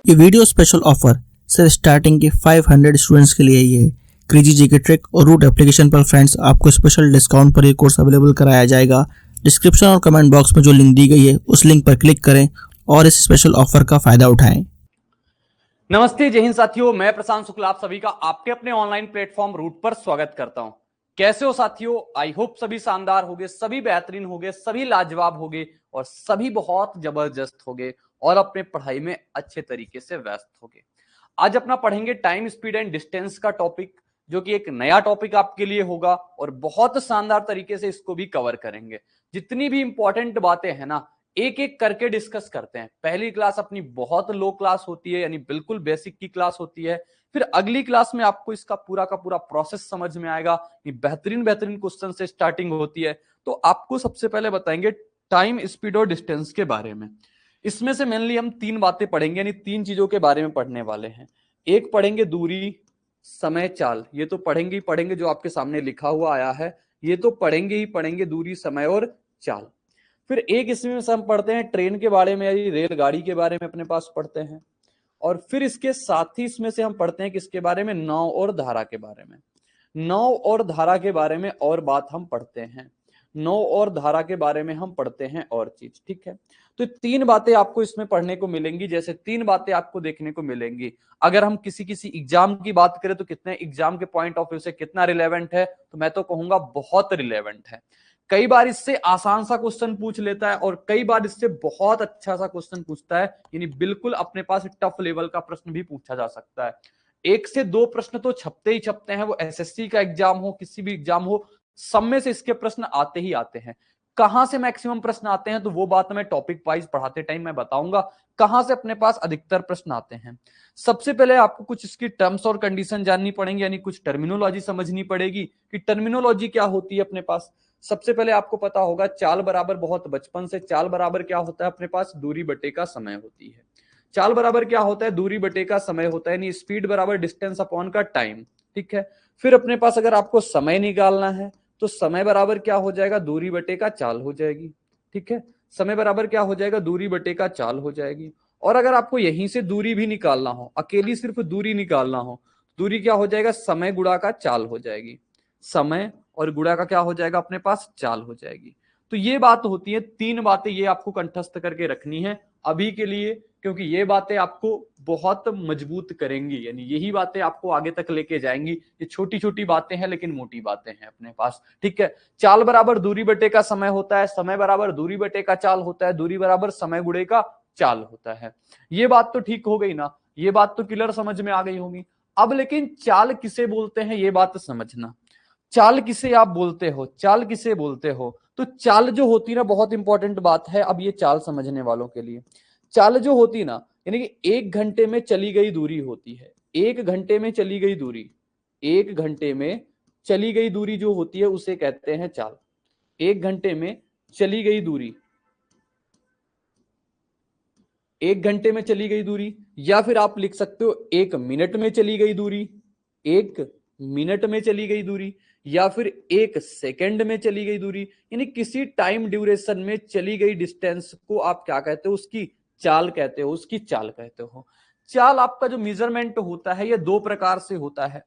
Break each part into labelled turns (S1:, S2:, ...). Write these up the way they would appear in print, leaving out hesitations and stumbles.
S1: ये video special offer सिर्फ starting के 500 स्टूडेंट्स के लिए ही है। क्रेजी जीके ट्रिक और रूट एप्लीकेशन पर फ्रेंड्स आपको स्पेशल डिस्काउंट पर ये कोर्स अवेलेबल कराया जाएगा। डिस्क्रिप्शन और कमेंट बॉक्स में जो लिंक दी गई है उस लिंक पर क्लिक करें और इस स्पेशल ऑफर का फायदा उठाएं।
S2: नमस्ते, जय हिंद साथियों, मैं प्रशांत शुक्ला आप सभी का आपके अपने ऑनलाइन प्लेटफॉर्म रूट पर स्वागत करता हूं। कैसे हो साथियों? आई होप सभी शानदार होंगे, सभी बेहतरीन होंगे, सभी लाजवाब होंगे और सभी बहुत जबरदस्त होंगे और अपने पढ़ाई में अच्छे तरीके से व्यस्त होंगे। आज अपना पढ़ेंगे टाइम, स्पीड एंड डिस्टेंस का टॉपिक, जो कि एक नया टॉपिक आपके लिए होगा और बहुत शानदार तरीके से इसको भी कवर करेंगे। जितनी भी इंपॉर्टेंट बातें हैं ना, एक एक करके डिस्कस करते हैं। पहली क्लास अपनी बहुत लो क्लास होती है, यानी बिल्कुल बेसिक की क्लास होती है। फिर अगली क्लास में आपको इसका पूरा का पूरा प्रोसेस समझ में आएगा। ये बेहतरीन बेहतरीन क्वेश्चन से स्टार्टिंग होती है। तो आपको सबसे पहले बताएंगे टाइम, स्पीड और डिस्टेंस के बारे में। इसमें से मेनली हम तीन बातें पढ़ेंगे, यानी तीन चीजों के बारे में पढ़ने वाले हैं। एक पढ़ेंगे दूरी, समय, चाल। ये तो पढ़ेंगे ही पढ़ेंगे, जो आपके सामने लिखा हुआ आया है ये तो पढ़ेंगे ही पढ़ेंगे, दूरी, समय और चाल। फिर एक इसमें से हम पढ़ते हैं ट्रेन के बारे में, यानी रेलगाड़ी के बारे में अपने पास पढ़ते हैं। और फिर इसके साथ ही इसमें से हम पढ़ते हैं किसके बारे में? नाव और धारा के बारे में। नाव और धारा के बारे में और बात हम पढ़ते हैं। नाव और धारा के बारे में हम पढ़ते हैं और चीज, ठीक है। तो तीन बातें आपको इसमें पढ़ने को मिलेंगी, जैसे तीन बातें आपको देखने को मिलेंगी। अगर हम किसी किसी एग्जाम की बात करें तो कितने एग्जाम के पॉइंट ऑफ व्यू से कितना रिलेवेंट है, तो मैं तो कहूंगा बहुत रिलेवेंट है। कई बार इससे आसान सा क्वेश्चन पूछ लेता है और कई बार इससे बहुत अच्छा सा क्वेश्चन पूछता है, यानी बिल्कुल अपने पास टफ लेवल का प्रश्न भी पूछा जा सकता है। एक से दो प्रश्न तो छपते ही छपते हैं, वो एसएससी का एग्जाम हो, किसी भी एग्जाम हो, सब में से इसके प्रश्न आते ही आते हैं। कहां से मैक्सिमम प्रश्न आते हैं तो वो बात मैं टॉपिक वाइज पढ़ाते टाइम मैं बताऊंगा, कहां से अपने पास अधिकतर प्रश्न आते हैं। सबसे पहले आपको कुछ इसकी टर्म्स और कंडीशन जाननी पड़ेंगी, यानी कुछ टर्मिनोलॉजी समझनी पड़ेगी कि टर्मिनोलॉजी क्या होती है अपने पास। सबसे पहले आपको पता होगा चाल बराबर, बहुत बचपन से, चाल बराबर क्या होता है अपने पास? दूरी बटे का समय होती है। चाल बराबर क्या होता है? दूरी बटे का समय होता है, यानी स्पीड बराबर डिस्टेंस अपॉन का टाइम, ठीक है। फिर अपने पास अगर आपको समय निकालना है तो समय बराबर क्या हो जाएगा? दूरी बटे का चाल हो जाएगी, ठीक है। समय बराबर क्या हो जाएगा? दूरी बटे का चाल हो जाएगी। और अगर आपको यहीं से दूरी भी निकालना हो, अकेली सिर्फ दूरी निकालना हो, दूरी क्या हो जाएगा? समय गुणा का चाल हो जाएगी। समय और गुणा का क्या हो जाएगा अपने पास? चाल हो जाएगी। तो ये बात होती है, तीन बातें ये आपको कंठस्थ करके रखनी है अभी के लिए, क्योंकि ये बातें आपको बहुत मजबूत करेंगी, यानी यही बातें आपको आगे तक लेके जाएंगी। ये छोटी छोटी बातें हैं लेकिन मोटी बातें हैं अपने पास, ठीक है। चाल बराबर दूरी बटे का समय होता है, समय बराबर दूरी बटे का चाल होता है, दूरी बराबर समय गुणे का चाल होता है। ये बात तो ठीक हो गई ना, ये बात तो क्लियर समझ में आ गई होगी। अब लेकिन चाल किसे बोलते हैं ये बात समझना। चाल किसे आप बोलते हो? चाल किसे बोलते हो? तो चाल जो होती है ना, बहुत इंपॉर्टेंट बात है अब ये चाल समझने वालों के लिए। चाल जो होती है ना, यानी कि 1 घंटे में चली गई दूरी होती है। 1 घंटे में चली गई दूरी, 1 घंटे में चली गई दूरी जो होती है उसे कहते हैं चाल। 1 घंटे में चली गई दूरी, 1 घंटे में चली गई दूरी, या फिर आप लिख सकते हो 1 मिनट में चली गई दूरी, 1 मिनट में चली गई दूरी, या फिर 1 सेकंड में चली गई दूरी। यानी किसी टाइम ड्यूरेशन में चली गई डिस्टेंस को आप क्या कहते हो? उसकी चाल कहते हो, उसकी चाल कहते हो। चाल आपका जो मेजरमेंट होता है ये दो प्रकार से होता है।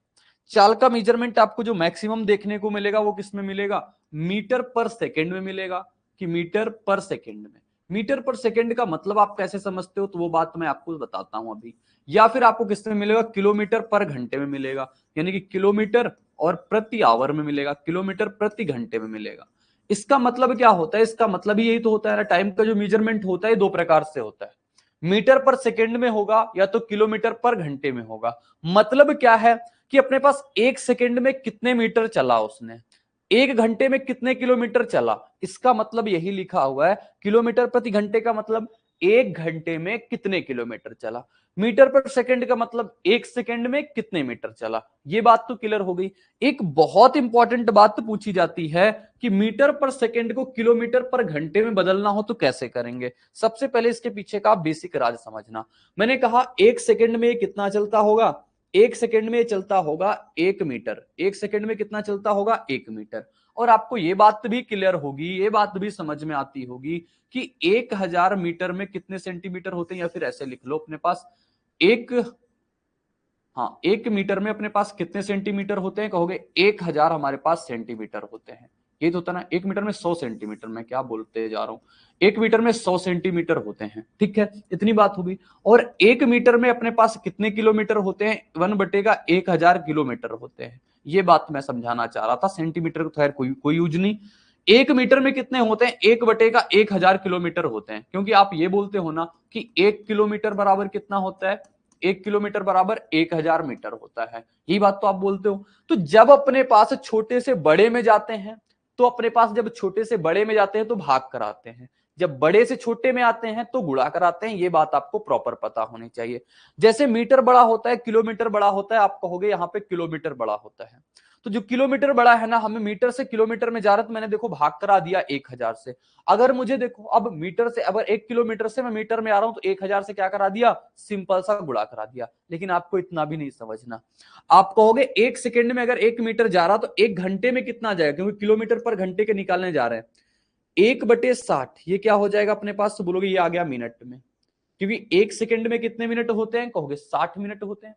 S2: चाल का मेजरमेंट आपको जो मैक्सिमम देखने को मिलेगा वो किस में मिलेगा? मीटर पर सेकेंड में मिलेगा, कि मीटर पर सेकेंड में। मीटर पर सेकेंड का मतलब आप कैसे समझते हो तो वो बात मैं आपको बताता हूं अभी। या फिर आपको किस में मिलेगा? किलोमीटर पर घंटे में मिलेगा, यानी कि किलोमीटर और प्रति आवर में मिलेगा, किलोमीटर प्रति घंटे में मिलेगा। इसका मतलब क्या होता है? इसका मतलब ही यही तो होता है ना, टाइम का जो मेजरमेंट होता है दो प्रकार से होता है। मीटर पर सेकेंड में होगा या तो किलोमीटर पर घंटे में होगा। मतलब क्या है कि अपने पास 1 सेकेंड में कितने मीटर चला उसने, 1 घंटे में कितने किलोमीटर चला, इसका मतलब यही लिखा हुआ है। किलोमीटर प्रति घंटे का मतलब 1 घंटे में कितने किलोमीटर चला। मीटर पर सेकंड का मतलब 1 सेकंड में कितने मीटर चला। ये बात तो क्लियर हो गई। एक बहुत इंपॉर्टेंट बात पूछी जाती है कि मीटर पर सेकंड को किलोमीटर पर घंटे में बदलना हो तो कैसे करेंगे। सबसे पहले इसके पीछे का बेसिक राज समझना। मैंने कहा 1 सेकंड में कितना चलता होगा? 1 सेकंड में चलता होगा 1 मीटर। 1 सेकंड में कितना चलता होगा? 1 मीटर। और आपको ये बात भी क्लियर होगी, ये बात भी समझ में आती होगी कि 1000 मीटर में कितने सेंटीमीटर होते हैं, या फिर ऐसे लिख लो अपने पास एक, हाँ, 1 मीटर में अपने पास कितने सेंटीमीटर होते हैं? कहोगे 1000 हमारे पास सेंटीमीटर होते हैं। ये तो होता ना, 1 मीटर में 100 सेंटीमीटर, मैं क्या बोलते जा रहा हूं, 1 मीटर में 100 सेंटीमीटर होते हैं। ठीक है, इतनी बात होगी। और 1 मीटर में अपने पास कितने किलोमीटर होते हैं? 1/1000 किलोमीटर होते हैं। ये बात मैं समझाना चाह रहा था। सेंटीमीटर तो खैर कोई यूज नहीं। 1 मीटर में कितने होते हैं? 1/1000 किलोमीटर होते हैं। क्योंकि आप ये बोलते हो ना कि 1 किलोमीटर बराबर कितना होता है? 1 किलोमीटर बराबर 1000 मीटर होता है। यही बात तो आप बोलते हो। तो जब अपने पास छोटे से बड़े में जाते हैं, तो अपने पास जब छोटे से बड़े में जाते हैं तो भाग कराते हैं, जब बड़े से छोटे में आते हैं तो गुणा कराते हैं। ये बात आपको प्रॉपर पता होनी चाहिए। जैसे मीटर बड़ा होता है, किलोमीटर बड़ा होता है, आप कहोगे यहां पे किलोमीटर बड़ा होता है। तो जो किलोमीटर बड़ा है ना, हमें मीटर से किलोमीटर में जा रहा, तो मैंने देखो भाग करा दिया 1000 से। अगर मुझे देखो अब मीटर से, अगर 1 किलोमीटर से मैं मीटर में आ रहा हूं, तो 1000 से क्या करा दिया? सिंपल सा गुणा करा दिया। लेकिन आपको इतना भी नहीं समझना। आप कहोगे 1 सेकंड में अगर 1 मीटर जा रहा, तो 1 घंटे में कितना जाएगा? क्योंकि किलोमीटर पर घंटे के निकालने जा रहे हैं। 1/60, ये क्या हो जाएगा अपने पास? तो बोलोगे ये आ गया मिनट में। क्योंकि 1 सेकंड में कितने मिनट होते हैं? कहोगे 60 मिनट होते हैं।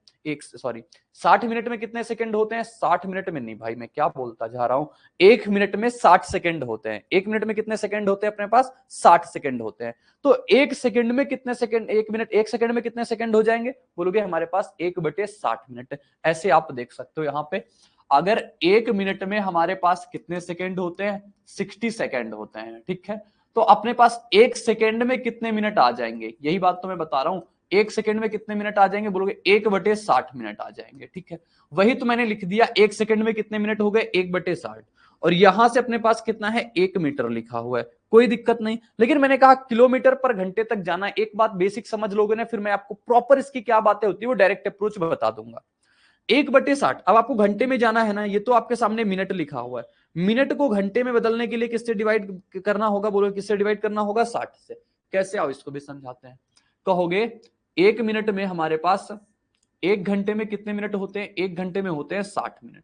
S2: 60 मिनट में कितने सेकंड होते हैं? 60 मिनट में नहीं भाई, मैं क्या बोलता जा रहा हूं, 1 मिनट में 60 सेकंड होते हैं। 1 मिनट में कितने सेकंड होते हैं अपने पास? 60 सेकंड होते हैं। तो 1 सेकंड में कितने सेकंड, 1 सेकंड में कितने सेकंड हो जाएंगे? बोलोगे हमारे पास 1/60 मिनट। ऐसे आप देख सकते हो यहां पे। अगर 1 मिनट में हमारे पास कितने सेकंड होते हैं? 60 सेकंड होते हैं। ठीक है, तो अपने पास 1 सेकंड में कितने मिनट आ जाएंगे? यही बात तो मैं बता रहा हूं। 1 सेकंड में कितने मिनट आ जाएंगे? बोलोगे 1/60 मिनट आ जाएंगे। ठीक है, वही तो मैंने लिख दिया। 1 सेकंड में कितने मिनट हो गए? 1/60। और यहां से अपने पास कितना है? 1 मीटर लिखा हुआ है, कोई दिक्कत नहीं। लेकिन मैंने कहा किलोमीटर पर घंटे तक जाना है। एक बात बेसिक समझ लोगे ना, फिर मैं आपको प्रॉपर इसकी क्या बातें होती है वो डायरेक्ट अप्रोच बता दूंगा। 1/60, अब आपको घंटे में जाना है ना, ये तो आपके सामने मिनट लिखा हुआ है। मिनट को घंटे में बदलने के लिए किससे डिवाइड करना होगा? बोलो किससे डिवाइड करना होगा? 60 से। कैसे, आओ इसको भी समझाते हैं। कहोगे 1 मिनट में हमारे पास, 1 घंटे में कितने मिनट होते हैं? 1 घंटे में होते हैं 60 मिनट।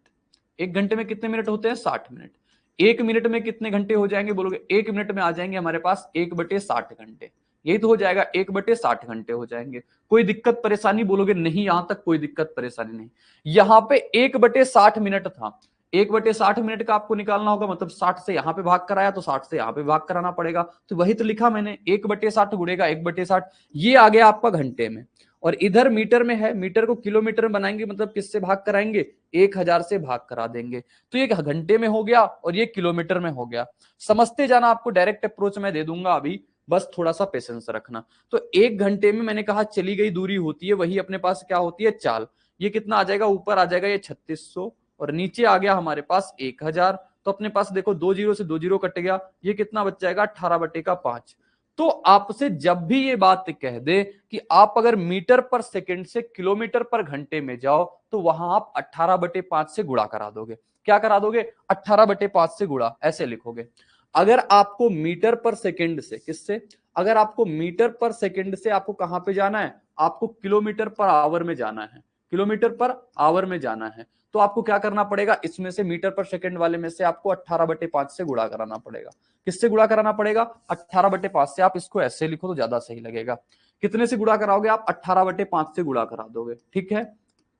S2: 1 घंटे में कितने मिनट होते हैं? 60 मिनट। 1 मिनट में कितने घंटे हो जाएंगे? बोलोगे 1 मिनट में आ जाएंगे हमारे पास 1/60 घंटे। यही तो हो जाएगा, 1/60 घंटे हो जाएंगे। कोई दिक्कत परेशानी? बोलोगे नहीं, यहां तक कोई दिक्कत परेशानी नहीं। यहां पे 1/60 मिनट था। 1/60 मिनट का आपको निकालना होगा, मतलब 60 से यहां पे भाग कराया तो 60 से यहां पे भाग कराना पड़ेगा। तो वही तो लिखा मैंने, 1/60 गुणेगा 1/60, ये आ गया आपका घंटे में। और इधर मीटर में है, मीटर को किलोमीटर में बनाएंगे, मतलब किससे भाग कराएंगे? 1000 से भाग करा देंगे। तो ये घंटे में हो गया और ये किलोमीटर में हो गया। समझते जाना, आपको डायरेक्ट अप्रोच मैं दे दूंगा अभी, बस थोड़ा सा पेशेंस रखना। तो 1 घंटे में मैंने कहा चली गई दूरी होती है, वही अपने पास क्या होती है? चाल। ये कितना आ जाएगा? ऊपर आ जाएगा ये 3600 और नीचे आ गया हमारे पास 1000। तो अपने पास देखो 2 जीरो से 2 जीरो कट गया, ये कितना बच जाएगा? 18/5। तो आपसे जब भी ये बात कह दे कि आप अगर मीटर पर सेकंड से किलोमीटर पर घंटे में जाओ, तो वहां आप 18/5 से गुणा करा दोगे। क्या करा दोगे? 18/5 से गुणा, ऐसे लिखोगे। अगर आपको मीटर पर सेकंड से, किससे? अगर आपको मीटर पर सेकंड से आपको कहां पे जाना है? आपको किलोमीटर पर आवर में जाना है। किलोमीटर पर आवर में जाना है, तो आपको क्या करना पड़ेगा? इसमें से मीटर पर सेकंड वाले में से आपको 18/5 से गुणा कराना पड़ेगा। किससे गुणा कराना पड़ेगा? 18/5 से। आप इसको ऐसे लिखो तो ज्यादा सही लगेगा। कितने से गुणा कराओगे आप? 18/5 से गुणा करा दोगे। ठीक है,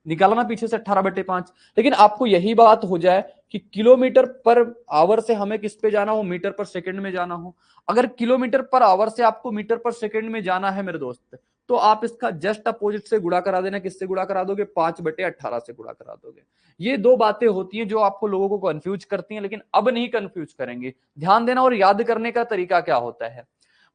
S2: निकालना पीछे से 18/5। लेकिन आपको यही बात हो जाए कि किलोमीटर पर आवर से हमें किस पे जाना हो? मीटर पर सेकंड में जाना हो। अगर किलोमीटर पर आवर से आपको मीटर पर सेकंड में जाना है मेरे दोस्त, तो आप इसका जस्ट अपोजिट से गुणा करा देना। किससे गुणा करा दोगे? 5/18 से गुणा करा दोगे। ये दो बातें होती हैं जो आपको लोगों को कंफ्यूज करती हैं, लेकिन अब नहीं कंफ्यूज करेंगे। ध्यान देना। और याद करने का तरीका क्या होता है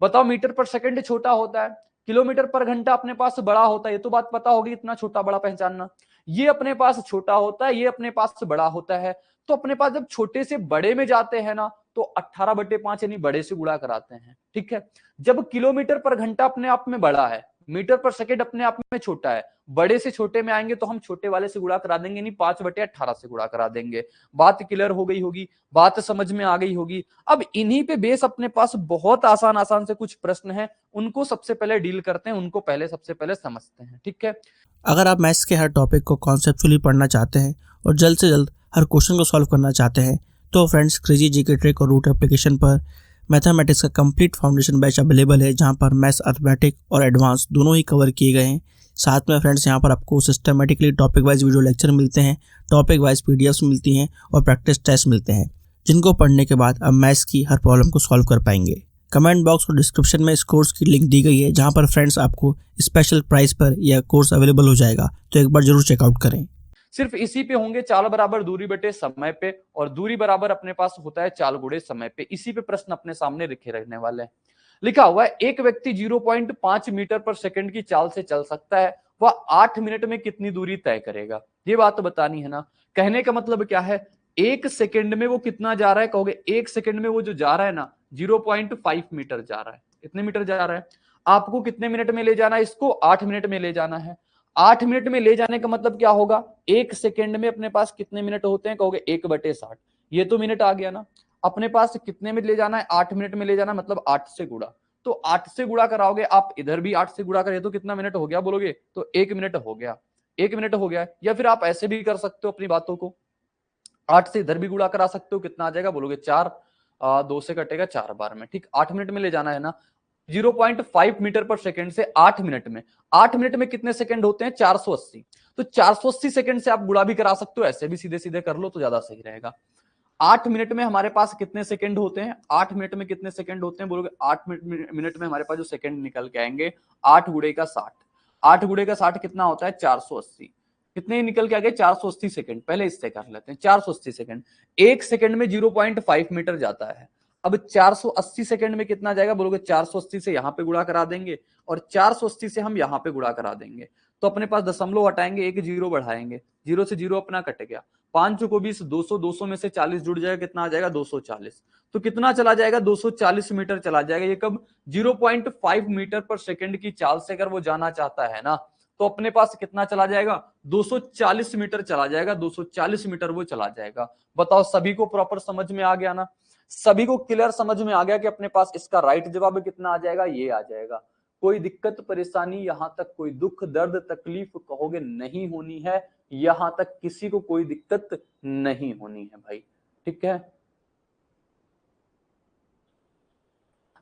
S2: बताओ? मीटर पर सेकंड छोटा होता है, किलोमीटर पर घंटा अपने पास बड़ा होता है। ये तो बात पता होगी, इतना छोटा बड़ा पहचानना। ये अपने पास छोटा होता है, ये अपने पास बड़ा होता है। तो अपने पास जब छोटे से बड़े में जाते हैं ना, तो 18/5 यानी बड़े से गुणा कराते हैं। ठीक है, जब किलोमीटर पर घंटा अपने आप में बड़ा है, मीटर पर सेकंड अपने आप में छोटा है, बड़े से छोटे में आएंगे तो हम छोटे वाले से गुणा करा देंगे, नहीं 5/18 से गुणा करा देंगे। बात क्लियर हो गई होगी, बात समझ में आ गई होगी। अब इन्हीं पे बेस अपने पास बहुत आसान आसान से कुछ प्रश्न हैं, उनको सबसे पहले डील करते हैं, उनको पहले सबसे पहले समझते हैं। ठीक है,
S1: अगर आप मैथ्स के हर टॉपिक को कॉन्सेप्चुअली पढ़ना चाहते हैं और जल्द से जल्द हर क्वेश्चन को सॉल्व करना चाहते हैं, तो फ्रेंड्स क्रेजी जीके ट्रिक और रूट एप्लीकेशन पर मैथमेटिक्स का कंप्लीट फाउंडेशन बैच अवेलेबल है, जहां पर मैथ्स, अर्थमेटिक और एडवांस दोनों ही कवर किए गए हैं। साथ में फ्रेंड्स यहाँ पर आपको systematically topic wise video lecture मिलते हैं, टॉपिक वाइज पीडीएफ्स मिलती हैं और प्रैक्टिस टेस्ट मिलते हैं, जिनको पढ़ने के बाद आप मैथ्स की हर प्रॉब्लम को सॉल्व कर पाएंगे। कमेंट बॉक्स और डिस्क्रिप्शन में इस कोर्स की लिंक दी गई है, जहाँ पर फ्रेंड्स आपको स्पेशल प्राइस पर यह कोर्स अवेलेबल हो जाएगा, तो एक बार जरूर चेकआउट करें।
S2: सिर्फ इसी पे होंगे, चाल बराबर दूरी बटे समय पे, और दूरी बराबर अपने पास होता है चाल गुणे समय पे। इसी पे प्रश्न अपने सामने लिखे रहने वाले हैं। लिखा हुआ है एक व्यक्ति 0.5 मीटर पर सेकंड की चाल से चल सकता है, वह 8 मिनट में कितनी दूरी तय करेगा। ये बात तो बतानी है ना। कहने का मतलब क्या है, एक सेकंड में वो कितना जा रहा है, कहोगे एक सेकंड में वो जो जा रहा है ना 0.5 मीटर जा रहा है। इतने मीटर जा रहा है, आपको कितने मिनट में ले जाना है, इसको 8 मिनट में ले जाना है। 8 मिनट में ले जाने का मतलब क्या होगा, एक सेकंड में अपने पास कितने मिनट होते हैं, कहोगे 1/60। ये तो मिनट आ गया ना। अपने पास कितने में ले जाना है, 8 मिनट में ले जाना, मतलब 8 से गुणा। तो 8 से गुणा कराओगे आप, इधर भी 8 से गुणा करें तो कितना मिनट हो गया बोलोगे, तो 1 मिनट हो गया। 1 मिनट हो गया। या फिर आप ऐसे भी कर सकते हो अपनी बातों को, 8 से इधर भी गुणा करा सकते हो, कितना आ जाएगा बोलोगे 4, 2 से कटेगा 4 बार में, ठीक। 8 मिनट में ले जाना है ना। 0.5 मीटर पर सेकंड से 8 मिनट में, 8 मिनट में कितने सेकंड होते हैं, 480। तो 480 सेकंड से आप गुणा भी करा सकते हो, ऐसे भी सीधे सीधे कर लो तो ज्यादा सही रहेगा। 8 मिनट में हमारे पास कितने सेकंड होते हैं, 8 मिनट में कितने सेकंड होते हैं बोलोगे, 8 मिनट में हमारे पास जो सेकंड निकल के आएंगे 8 गुणे का 60। 8 गुणे का 60 कितना होता है, 480। कितने निकल के आ गए, 480 सेकंड। पहले इससे कर लेते हैं, 480 सेकंड। एक सेकंड में 0.5 मीटर जाता है। अब 480 सेकंड में कितना जाएगा बोलोगे, 480 से यहां पे गुणा करा देंगे और 480 से हम यहां पे गुणा करा देंगे, तो अपने पास दशमलव हटाएंगे, एक जीरो बढ़ाएंगे, जीरो से जीरो अपना कट गया। 5 को 20, 200, 200 में से 40 जुड़ जाएगा, कितना आ जाएगा 240। तो कितना चला जाएगा, 240 मीटर चला जाएगा। ये कब, 0.5 मीटर पर सेकंड की चाल से अगर वो जाना चाहता है ना, तो अपने पास कितना चला जाएगा, 240 मीटर चला जाएगा। 240 मीटर वो चला जाएगा। बताओ सभी को प्रॉपर समझ में आ गया ना, सभी को क्लियर समझ में आ गया कि अपने पास इसका राइट जवाब कितना आ जाएगा, ये आ जाएगा। कोई दिक्कत परेशानी, यहां तक कोई दुख दर्द तकलीफ कहोगे नहीं होनी है, यहां तक किसी को कोई दिक्कत नहीं होनी है भाई, ठीक है।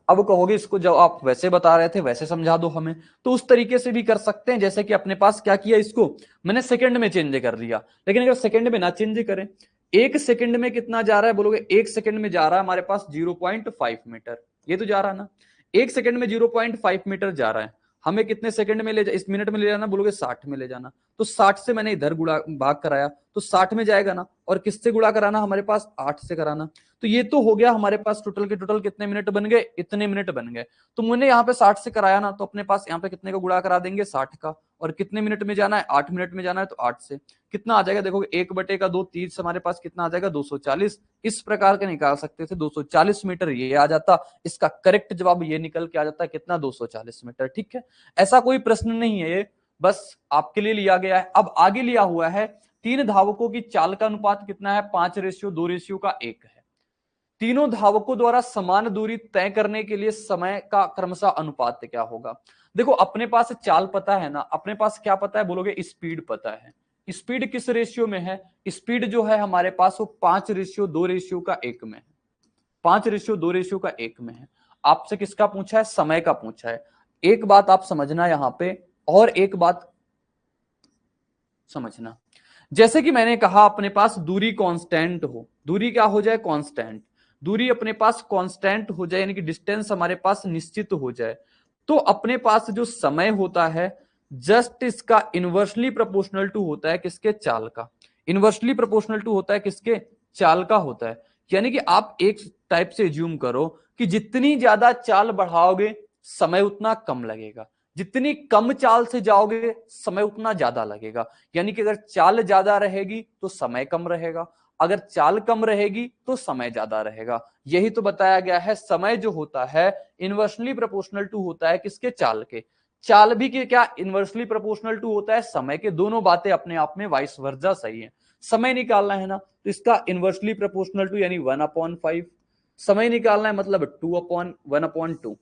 S2: अब कहोगे इसको जब आप वैसे बता रहे थे वैसे समझा दो हमें, तो उस तरीके से भी कर सकते हैं। जैसे कि अपने पास क्या किया, इसको मैंने सेकंड में चेंज कर दिया। लेकिन अगर सेकंड में ना चेंज करें, एक सेकंड में कितना जा रहा है बोलोगे, एक सेकंड में जा रहा है हमारे पास 0.5 मीटर। ये तो जा रहा है ना, एक सेकंड में 0.5 मीटर जा रहा है। हमें कितने सेकंड में ले जा, इस मिनट में ले जाना बोलोगे 60 में ले जाना। तो 60 से मैंने इधर गुणा भाग कराया तो 60 में जाएगा ना। और किससे गुणा कराना, हमारे पास 8 से कराना। तो ये तो हो गया हमारे पास टोटल के टोटल कितने मिनट बन गए, इतने मिनट बन गए। तो मैंने यहाँ पे 60 से कराया ना, तो अपने पास यहाँ पे कितने का गुणा करा देंगे, 60 का। और कितने मिनट में जाना है, 8 मिनट में जाना है, तो 8 से कितना आ जाएगा देखोगे, 1/2 30 हमारे पास कितना आ जाएगा, 240। इस प्रकार के निकाल सकते थे 240 मीटर, ये आ जाता। इसका करेक्ट जवाब ये निकल के आ जाता है कितना, 240 मीटर, ठीक है। ऐसा कोई प्रश्न नहीं है, ये बस आपके लिए लिया गया है। अब आगे लिया हुआ है, 3 धावकों की चाल का अनुपात कितना है, 5:2:1 है। तीनों धावकों द्वारा समान दूरी तय करने के लिए समय का क्रमशः अनुपात क्या होगा। देखो अपने पास चाल पता है ना, अपने पास क्या पता है बोलोगे, स्पीड पता है। स्पीड किस रेशियो में है, स्पीड जो है हमारे पास वो 5:2:1 में है। 5:2:1 में है। आपसे किसका पूछा है, समय का पूछा है। एक बात आप समझना यहां पे, और एक बात समझना, जैसे कि मैंने कहा अपने पास दूरी कांस्टेंट हो, दूरी क्या हो जाए, कांस्टेंट। दूरी अपने पास कांस्टेंट हो जाए, यानी कि डिस्टेंस हमारे पास निश्चित हो जाए, तो अपने पास जो समय होता है जस्ट इसका इनवर्सली प्रोपोर्शनल टू होता है किसके, चाल का। इनवर्सली प्रोपोर्शनल टू होता है किसके, चाल का होता है। यानी कि आप एक टाइप से एज्यूम करो कि जितनी ज्यादा चाल बढ़ाओगे समय उतना कम लगेगा, जितनी कम चाल से जाओगे समय उतना ज्यादा लगेगा। यानी कि अगर चाल ज्यादा रहेगी तो समय कम रहेगा, अगर चाल कम रहेगी तो समय ज्यादा रहेगा। यही तो बताया गया है, समय जो होता है इनवर्सली प्रोपोर्शनल टू होता है किसके, चाल के। चाल भी क्या इनवर्सली प्रोपोर्शनल टू होता है समय के। दोनों बातें अपने आप में वाइस वर्सा सही है। समय निकालना है ना, तो इसका इनवर्सली प्रोपोर्शनल टू यानी 1/5। समय निकालना है मतलब 2/1/2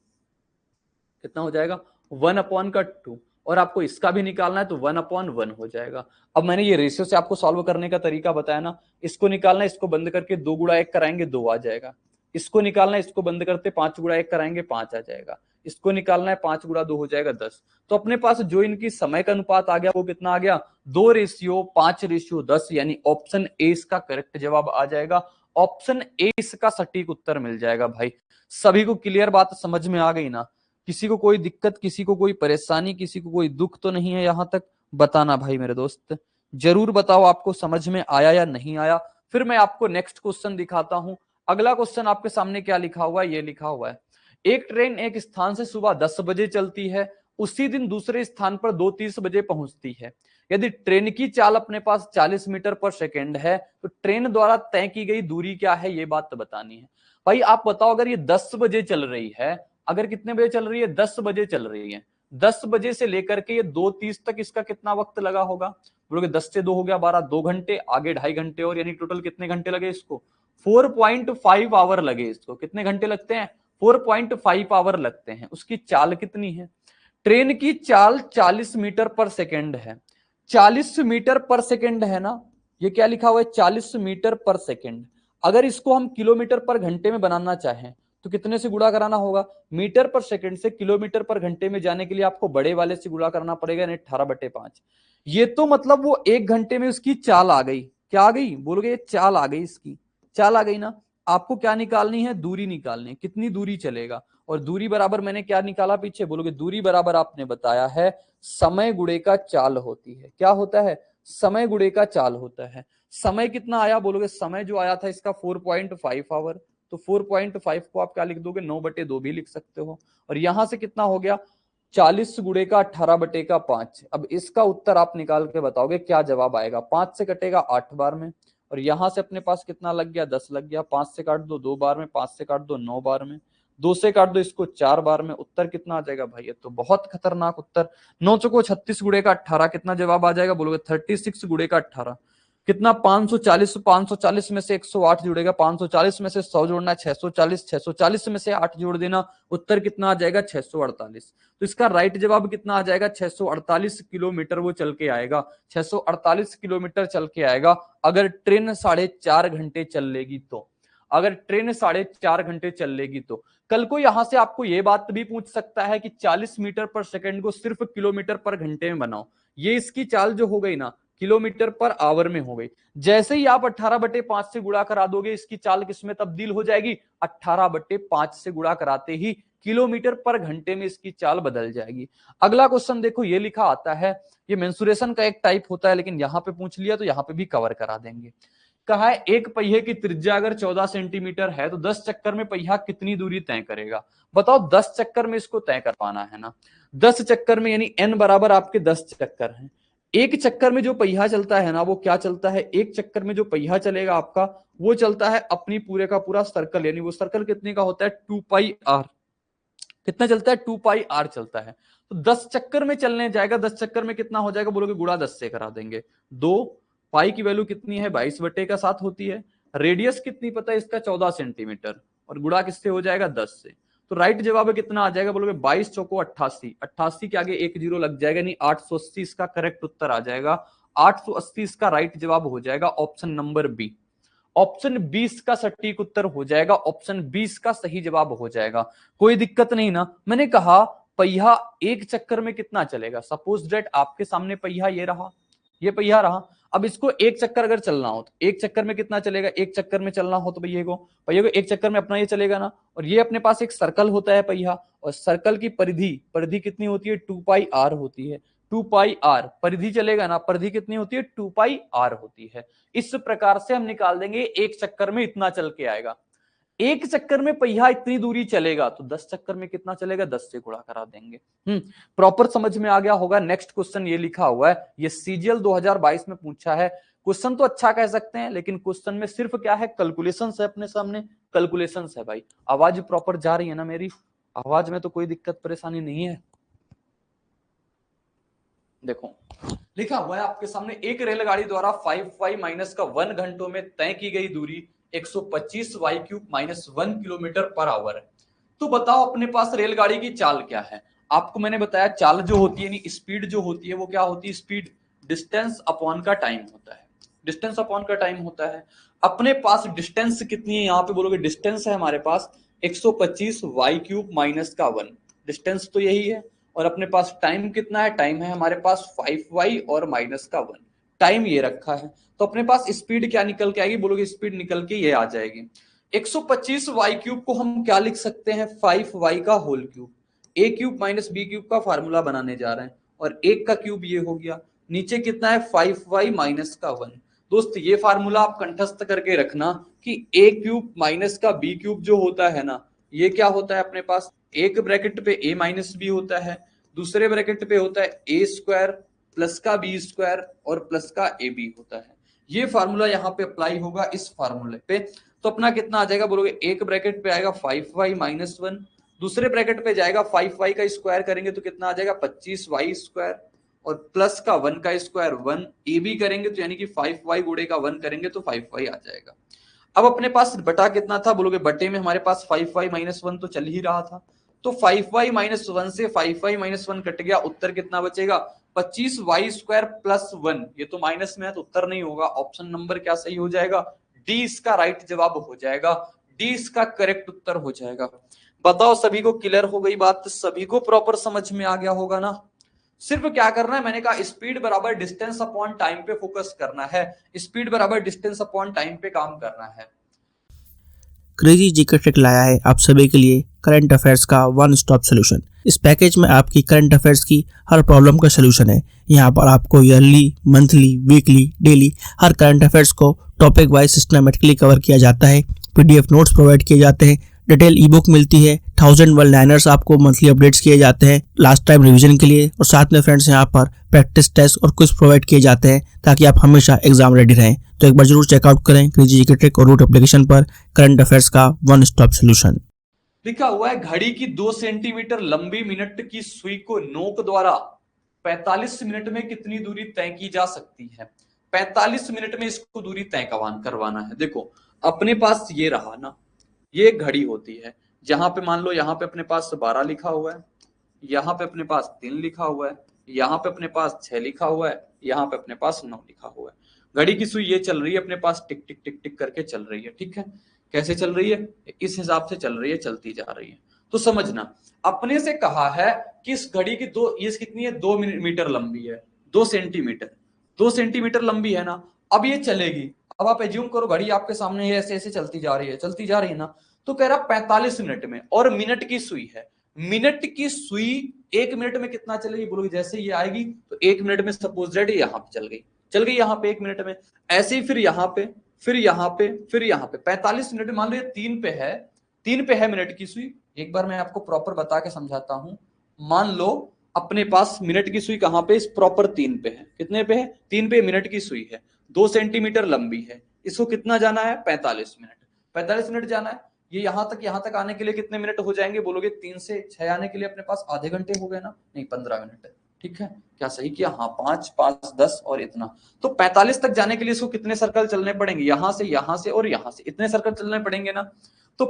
S2: कितना हो जाएगा, 1/2। और आपको इसका भी निकालना है तो 1/1 हो जाएगा। अब मैंने ये रेशियो से आपको सॉल्व करने का तरीका बताया ना, इसको निकालना है, इसको बंद करके 2 × 1 कराएंगे 2 आ जाएगा। इसको निकालना है, इसको बंद करते 5 गुणा 1 कराएंगे 5 आ जाएगा, इसको निकालना है 5 गुणा 2 हो जाएगा 10। तो अपने पास जो इनकी समय का अनुपात आ गया वो कितना आ गया 2:5:10, यानी ऑप्शन ए इसका करेक्ट जवाब आ जाएगा। ऑप्शन ए इसका सटीक उत्तर मिल जाएगा। भाई सभी को क्लियर बात समझ में आ गई ना? किसी को कोई दिक्कत, किसी को कोई परेशानी, किसी को कोई दुख तो नहीं है? यहां तक बताना भाई मेरे दोस्त, जरूर बताओ आपको समझ में आया या नहीं आया। फिर मैं आपको नेक्स्ट क्वेश्चन दिखाता हूं। अगला क्वेश्चन आपके सामने क्या लिखा हुआ है, ये लिखा हुआ है एक ट्रेन एक स्थान से सुबह 10 बजे चलती है, उसी दिन दूसरे स्थान पर 2:30 बजे पहुंचती है। यदि ट्रेन की चाल अपने पास 40 मीटर पर सेकेंड है तो ट्रेन द्वारा तय की गई दूरी क्या है, ये बात तो बतानी है। भाई आप बताओ, अगर ये 10 बजे चल रही है, अगर कितने बजे चल रही है 10 बजे चल रही है, 10 बजे से लेकर के ये 2:30 तक इसका कितना वक्त लगा होगा? बोलोगे 10 से 2 हो गया 12, 2 घंटे, आगे 2.5 घंटे और, यानी टोटल कितने घंटे लगे इसको? 4.5 आवर लगे इसको। कितने घंटे लगते हैं? 4.5 आवर लगते हैं। उसकी चाल कितनी है? ट्रेन की चाल 40 मीटर पर सेकेंड है। 40 मीटर पर सेकेंड है ना, ये क्या लिखा हुआ है 40 मीटर पर सेकेंड। अगर इसको हम किलोमीटर पर घंटे में बनाना चाहें तो कितने से गुणा कराना होगा? मीटर पर सेकेंड से किलोमीटर पर घंटे में जाने के लिए आपको बड़े वाले से गुणा करना पड़ेगा, यानी 18/5। ये तो मतलब वो 1 घंटे में उसकी चाल आ गई। क्या आ गई? बोलोगे ये चाल आ गई, इसकी चाल आ गई ना। आपको क्या निकालनी है? दूरी निकालनी है, कितनी दूरी चलेगा। और दूरी बराबर मैंने क्या निकाला पीछे? बोलोगे दूरी बराबर आपने बताया है समय गुणे का चाल होती है। क्या होता है? समय गुणे का चाल होता है। समय कितना आया? बोलोगे समय जो आया था इसका 4.5 आवर। तो 4.5 को आप क्या लिख दोगे? 9/2 भी लिख सकते हो। और यहां से कितना हो गया? 40 गुणे का 18/5। अब इसका उत्तर आप निकाल के बताओगे क्या जवाब आएगा। 5 से कटेगा 8 बार में, और यहां से अपने पास कितना लग गया? 10 लग गया। 5 से काट दो 2 बार में, 5 से काट दो 9 बार में, 2 से काट दो इसको 4 बार में। उत्तर कितना आ जाएगा भाई? ये तो बहुत खतरनाक उत्तर। 9 चौको 36 गुणे का 18, कितना जवाब आ जाएगा? बोलोगे 36 गुणे का 18 कितना? 540। 540 में से 108 जुड़ेगा, 540 में से 100 जोड़ना है 640, 640 में से 8 जोड़ देना, उत्तर कितना आ जाएगा? 648। तो इसका राइट जवाब कितना आ जाएगा? 648 किलोमीटर वो चल के आएगा। 648 किलोमीटर चल के आएगा अगर ट्रेन 4.5 घंटे चल लेगी तो। अगर ट्रेन 4.5 घंटे चल लेगी तो। कल को यहां से आपको यह बात भी पूछ सकता है कि 40 मीटर पर सेकंड को सिर्फ किलोमीटर पर घंटे में बनाओ। ये इसकी चाल जो हो गई ना, किलोमीटर पर आवर में हो गई। जैसे ही आप 18/5 से गुणा करा दोगे, इसकी चाल किसमें तब्दील हो जाएगी? 18/5 से गुणा कराते ही किलोमीटर पर घंटे में इसकी चाल बदल जाएगी। अगला क्वेश्चन देखो, ये लिखा आता है, ये मेंसुरेशन का एक टाइप होता है, लेकिन यहां पे पूछ लिया तो यहां पे भी कवर करा देंगे। कहा है एक पहिए की त्रिज्या अगर 14 सेंटीमीटर है तो 10 चक्कर में पहिया कितनी दूरी तय करेगा? बताओ 10 चक्कर में इसको तय कर पाना है ना। 10 चक्कर में यानी n बराबर आपके 10 चक्कर हैं। एक चक्कर में जो पहिया चलता है ना, वो क्या चलता है? एक चक्कर में जो पहिया चलेगा आपका, वो चलता है अपनी पूरे का पूरा सर्कल, यानी वो सर्कल कितने का होता है? 2πr। कितना चलता है? 2πr चलता है। तो 10 चक्कर में चलने जाएगा, 10 चक्कर में कितना हो जाएगा? बोलोगे गुणा 10 से करा देंगे। 2 पाई की वैल्यू कितनी है? 22/7 होती है। रेडियस कितनी पता है इसका? 14 सेंटीमीटर, और गुणा किससे हो जाएगा? 10 से। तो राइट जवाब कितना आ जाएगा? बोलोगे 22 चौको 88। 88 के आगे 1 जीरो लग जाएगा, नहीं 880 इसका करेक्ट उत्तर आ जाएगा। 880 इसका राइट जवाब हो जाएगा ऑप्शन नंबर बी। ऑप्शन 20 का सटीक उत्तर हो जाएगा, ऑप्शन 20 का सही जवाब हो जाएगा। कोई दिक्कत नहीं ना। मैंने कहा पहिया एक चक्कर में कितना चलेगा। सपोज दैट आपके सामने पहिया ये रहा, ये पहिया रहा। अब इसको एक चक्कर अगर चलना हो तो एक चक्कर में कितना चलेगा? एक चक्कर में चलना हो तो पहिए को एक चक्कर में अपना ये चलेगा ना। और ये अपने पास एक सर्कल होता है पहिया, और सर्कल की परिधि कितनी होती है? 2πr होती है। 2πr परिधि चलेगा ना, परिधि कितनी होती है? 2πr होती है। इस प्रकार से हम निकाल देंगे एक चक्कर में इतना चल के आएगा। एक चक्कर में पहिया इतनी दूरी चलेगा तो 10 चक्कर में कितना चलेगा? 10 से गुणा करा देंगे। प्रॉपर समझ में आ गया होगा। नेक्स्ट क्वेश्चन ये लिखा हुआ है, ये सीजीएल 2022 में पूछा है। क्वेश्चन तो अच्छा कह सकते हैं, लेकिन क्वेश्चन में सिर्फ क्या है? कैलकुलेशंस है अपने सामने, कैलकुलेशंस है। भाई आवाज प्रॉपर जा रही है ना मेरी? आवाज में तो कोई दिक्कत परेशानी नहीं है? देखो लिखा हुआ है आपके सामने, एक रेलगाड़ी द्वारा 5y - का 1 घंटों में तय की गई दूरी 125y³ - 1 किलोमीटर पर आवर है। तो बताओ अपने पास रेलगाड़ी की चाल क्या है? आपको मैंने बताया चाल जो होती है, स्पीड जो होती है वो क्या होती है? स्पीड डिस्टेंस अपॉन का टाइम होता है। डिस्टेंस अपॉन का टाइम होता है। अपने पास डिस्टेंस कितनी है यहाँ पे बोलोगे, डिस्टेंस है हमारे पास 125 वाई क्यूब माइनस का 1, डिस्टेंस तो यही है। और अपने पास टाइम कितना है, टाइम है हमारे पास 5y और माइनस का 1, टाइम ये रखा है। तो अपने पास स्पीड क्या निकल के आएगी बोलोगे, स्पीड निकल के ये आ जाएगी 125 वाई क्यूब को हम क्या लिख सकते हैं, 5y का होल क्यूब। ए क्यूब माइनस बी क्यूब का फार्मूला बनाने जा रहे हैं और एक का क्यूब ये हो गया, नीचे कितना है 5y माइनस का 1। दोस्त ये फार्मूला आप कंठस्थ करके रखना कि ए क्यूब माइनस का बी क्यूब जो होता है ना, ये क्या होता है अपने पास, एक ब्रैकेट पे ए माइनस बी होता है, दूसरे ब्रैकेट पे होता है ए स्क्वायर प्लस का बी स्क्वायर और प्लस का ए बी होता है। ये फार्मूला यहाँ पे अप्लाई होगा इस फार्मूले पे। तो अपना कितना आ जाएगा बोलोगे, एक ब्रैकेट पे आएगा 5y माइनस 1, दूसरे ब्रैकेट पे जाएगा 5y का स्क्वायर करेंगे तो कितना आ जाएगा 25y स्क्वायर और प्लस का 1 का स्क्वायर 1, ए बी करेंगे तो यानी कि 5y गुणे का 1 करेंगे तो 5y आ जाएगा। अब अपने पास बटा कितना था बोलोगे, बटे में हमारे पास 5y माइनस 1 तो चल ही रहा था, तो 5y माइनस 1 से 5y माइनस 1 कट गया, उत्तर कितना बचेगा 25y स्क्वायर प्लस 1। ये तो माइनस में है तो उत्तर नहीं होगा, ऑप्शन नंबर क्या सही हो जाएगा, डी इसका राइट जवाब हो जाएगा, डी इसका करेक्ट उत्तर हो जाएगा। बताओ सभी को क्लियर हो गई बात, सभी को प्रॉपर समझ में आ गया होगा ना। सिर्फ क्या करना है, मैंने कहा स्पीड बराबर डिस्टेंस अपॉन टाइम पे फोकस करना है, स्पीड बराबर डिस्टेंस अपॉन टाइम पे काम करना है।
S1: क्रेजी जीके ट्रिक लाया है आप सभी के लिए करंट अफेयर्स का वन स्टॉप सोल्यूशन। इस पैकेज में आपकी करंट अफेयर्स की हर प्रॉब्लम का सोल्यूशन है। यहाँ पर आपको ईयरली, मंथली, वीकली, डेली हर करंट अफेयर्स को टॉपिक वाइज सिस्टमेटिकली कवर किया जाता है। पीडीएफ नोट्स प्रोवाइड किए जाते हैं, डिटेल ई बुक मिलती है, 1000 वर्ड लाइनर्स आपको मंथली अपडेट्स किए जाते हैं लास्ट टाइम रिवीजन के लिए, और साथ में फ्रेंड्स यहाँ पर प्रैक्टिस टेस्ट और क्विज प्रोवाइड किए जाते हैं ताकि आप हमेशा एग्जाम रेडी रहें। तो एक बार जरूर चेकआउट करें क्रेजी जीके ट्रिक और रूट एप्लीकेशन पर करंट अफेयर्स का वन स्टॉप सोल्यूशन।
S2: लिखा हुआ है घड़ी की 2 सेंटीमीटर लंबी मिनट की सुई को नोक द्वारा 45 मिनट में कितनी दूरी तय की जा सकती है। 45 मिनट में इसको दूरी तय करवाना है। देखो अपने पास ये रहा ना, ये घड़ी होती है जहां पे मान लो यहाँ पे अपने पास 12 लिखा हुआ है, यहाँ पे अपने पास 3 लिखा हुआ है, यहाँ पे अपने पास 6 लिखा हुआ है, यहाँ पे अपने पास 9 लिखा हुआ है। घड़ी की सुई ये चल रही है अपने पास, टिक टिक टिक टिक करके चल रही है, ठीक है। कैसे चल रही है, इस हिसाब से चल रही है, चलती जा रही है। तो समझना अपने से कहा है कि इस घड़ी की ये कितनी है, 2 मीटर लंबी है, 2 सेंटीमीटर, 2 सेंटीमीटर लंबी है ना। अब ये चलेगी, अब आप एज्यूम करो घड़ी आपके सामने ऐसे ऐसे चलती जा रही है, चलती जा रही है ना। तो कह रहा 45 मिनट में, और मिनट की सुई है, मिनट की सुई 1 मिनट में कितना चलेगी बोलोगे, जैसे ये आएगी तो 1 मिनट में सपोज दैट यहाँ पे चल गई यहाँ पे 1 मिनट में, ऐसे ही फिर यहाँ पे, फिर यहाँ पे, फिर यहाँ पे 45 मिनट में। मान लो ये 3 पे है मिनट की सुई। एक बार मैं आपको प्रॉपर बता के समझाता हूं। मान लो अपने पास मिनट की सुई कहां पे, इस प्रॉपर 3 पे है। कितने पे है, 3 पे मिनट की सुई है, 2 सेंटीमीटर लंबी है, इसको कितना जाना है 45 मिनट, 45 मिनट जाना है। ये यहां तक आने के लिए कितने मिनट हो जाएंगे बोलोगे, 3 से 6 आने के लिए अपने पास आधे घंटे हो गए ना, नहीं 15 मिनट, ठीक है। क्या सही किया, हाँ 5 5 10 और इतना। तो 45 तक जाने के लिए इसको कितने सर्कल चलने पड़ेंगे, यहां से और यहां से, इतने सर्कल चलने पड़ेंगे ना। तो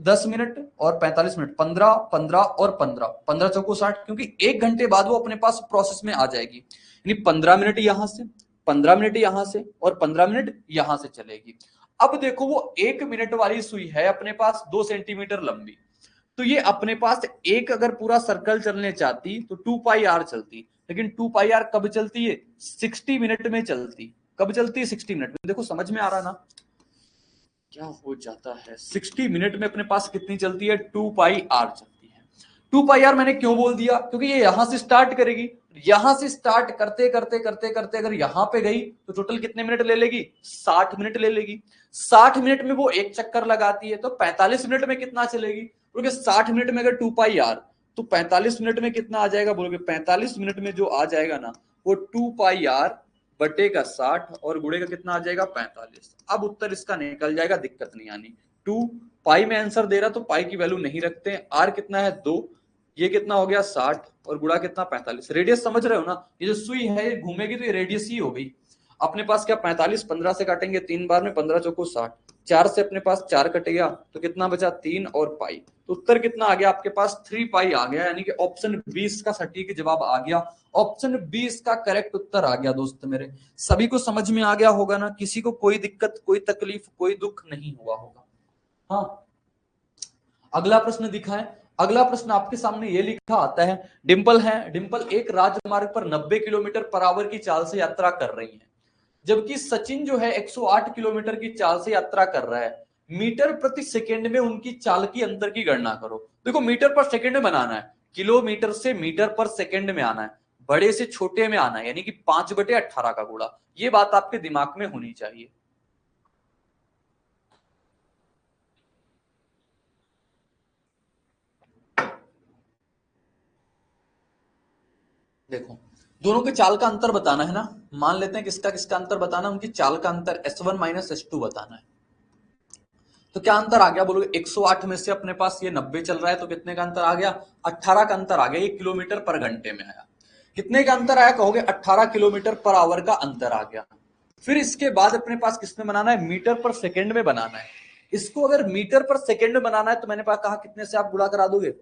S2: 10 मिनट और 45 मिनट, 15 15 और 15, 15 चौको 60, क्योंकि 1 घंटे बाद वो अपने पास प्रोसेस में आ जाएगी। यानी 15 मिनट यहां से, 15 मिनट यहां से और 15 मिनट यहां से चलेगी। अब देखो वो 1 मिनट वाली सुई है अपने पास 2 सेंटीमीटर लंबी, तो ये अपने पास एक अगर पूरा सर्कल चलने चाहती तो 2 पाई आर चलती, लेकिन 2 पाई आर कब चलती है, 60 मिनट में चलती। कब चलती है, 60 मिनट में। देखो समझ में आ रहा ना क्या हो जाता है, 60 मिनट में अपने पास कितनी चलती है, 2 पाई आर चलती है। 2 पाई आर मैंने क्यों बोल दिया, क्योंकि ये यहां से स्टार्ट करेगी, यहां से स्टार्ट करते करते करते करते अगर यहां पे गई तो टोटल कितने मिनट ले लेगी, 60 मिनट ले लेगी। 60 मिनट में वो एक चक्कर लगाती है, तो 45 मिनट में कितना चलेगी, क्योंकि 60 मिनट में अगर 2 पाई आर, तो 45 मिनट में कितना आ जाएगा बोलोगे, 45 मिनट में जो आ जाएगा ना वो 2 पाई आर बटे का 60 और गुणे का कितना आ जाएगा 45। अब उत्तर इसका निकल जाएगा, दिक्कत नहीं आनी। 2 पाई में आंसर दे रहा तो पाई की वैल्यू नहीं रखते हैं। आर कितना है 2, ये कितना हो गया 60 और गुणा कितना 45। रेडियस समझ रहे हो ना, ये जो सुई है ये घूमेगी तो ये रेडियस ही हो गई अपने पास। क्या 45 15 से काटेंगे 3 बार में, 15 चौको 60, 4 से अपने पास 4 कट गया तो कितना बचा 3 और पाई। तो उत्तर कितना आ गया आपके पास 3 पाई आ गया, यानी कि ऑप्शन 20 का सटीक जवाब आ गया। ऑप्शन 20 का करेक्ट उत्तर आ गया दोस्त मेरे। सभी को समझ में आ गया होगा ना, किसी को कोई दिक्कत, कोई तकलीफ, कोई दुख नहीं हुआ होगा। हाँ, अगला प्रश्न दिखाएं। अगला प्रश्न आपके सामने ये लिखा आता है, डिंपल है, डिंपल एक राजमार्ग पर 90 किलोमीटर पर आवर की चाल से यात्रा कर रही है, जबकि सचिन जो है 108 किलोमीटर की चाल से यात्रा कर रहा है। मीटर प्रति सेकेंड में उनकी चाल की अंतर की गणना करो। देखो मीटर पर सेकेंड में बनाना है, किलोमीटर से मीटर पर सेकेंड में आना है, बड़े से छोटे में आना है, यानी कि 5/18 का गुणा। ये बात आपके दिमाग में होनी चाहिए। देखो दोनों के चाल का अंतर बताना है ना, मान लेते हैं किसका किसका अंतर बताना, उनकी चाल का अंतर S1 माइनस S2 बताना है। तो क्या अंतर आ गया बोलोगे, 108 में से अपने पास ये 90 चल रहा है तो कितने का अंतर आ गया, 18 का अंतर आ गया। ये किलोमीटर पर घंटे में आया। कितने का अंतर आया कहोगे, 18 किलोमीटर पर आवर का अंतर आ गया। फिर इसके बाद अपने पास किसमें बनाना है, मीटर पर सेकेंड में बनाना है। इसको अगर मीटर पर सेकेंड में बनाना है तो मैंने कहा कितने से आप गुणा करा दोगे,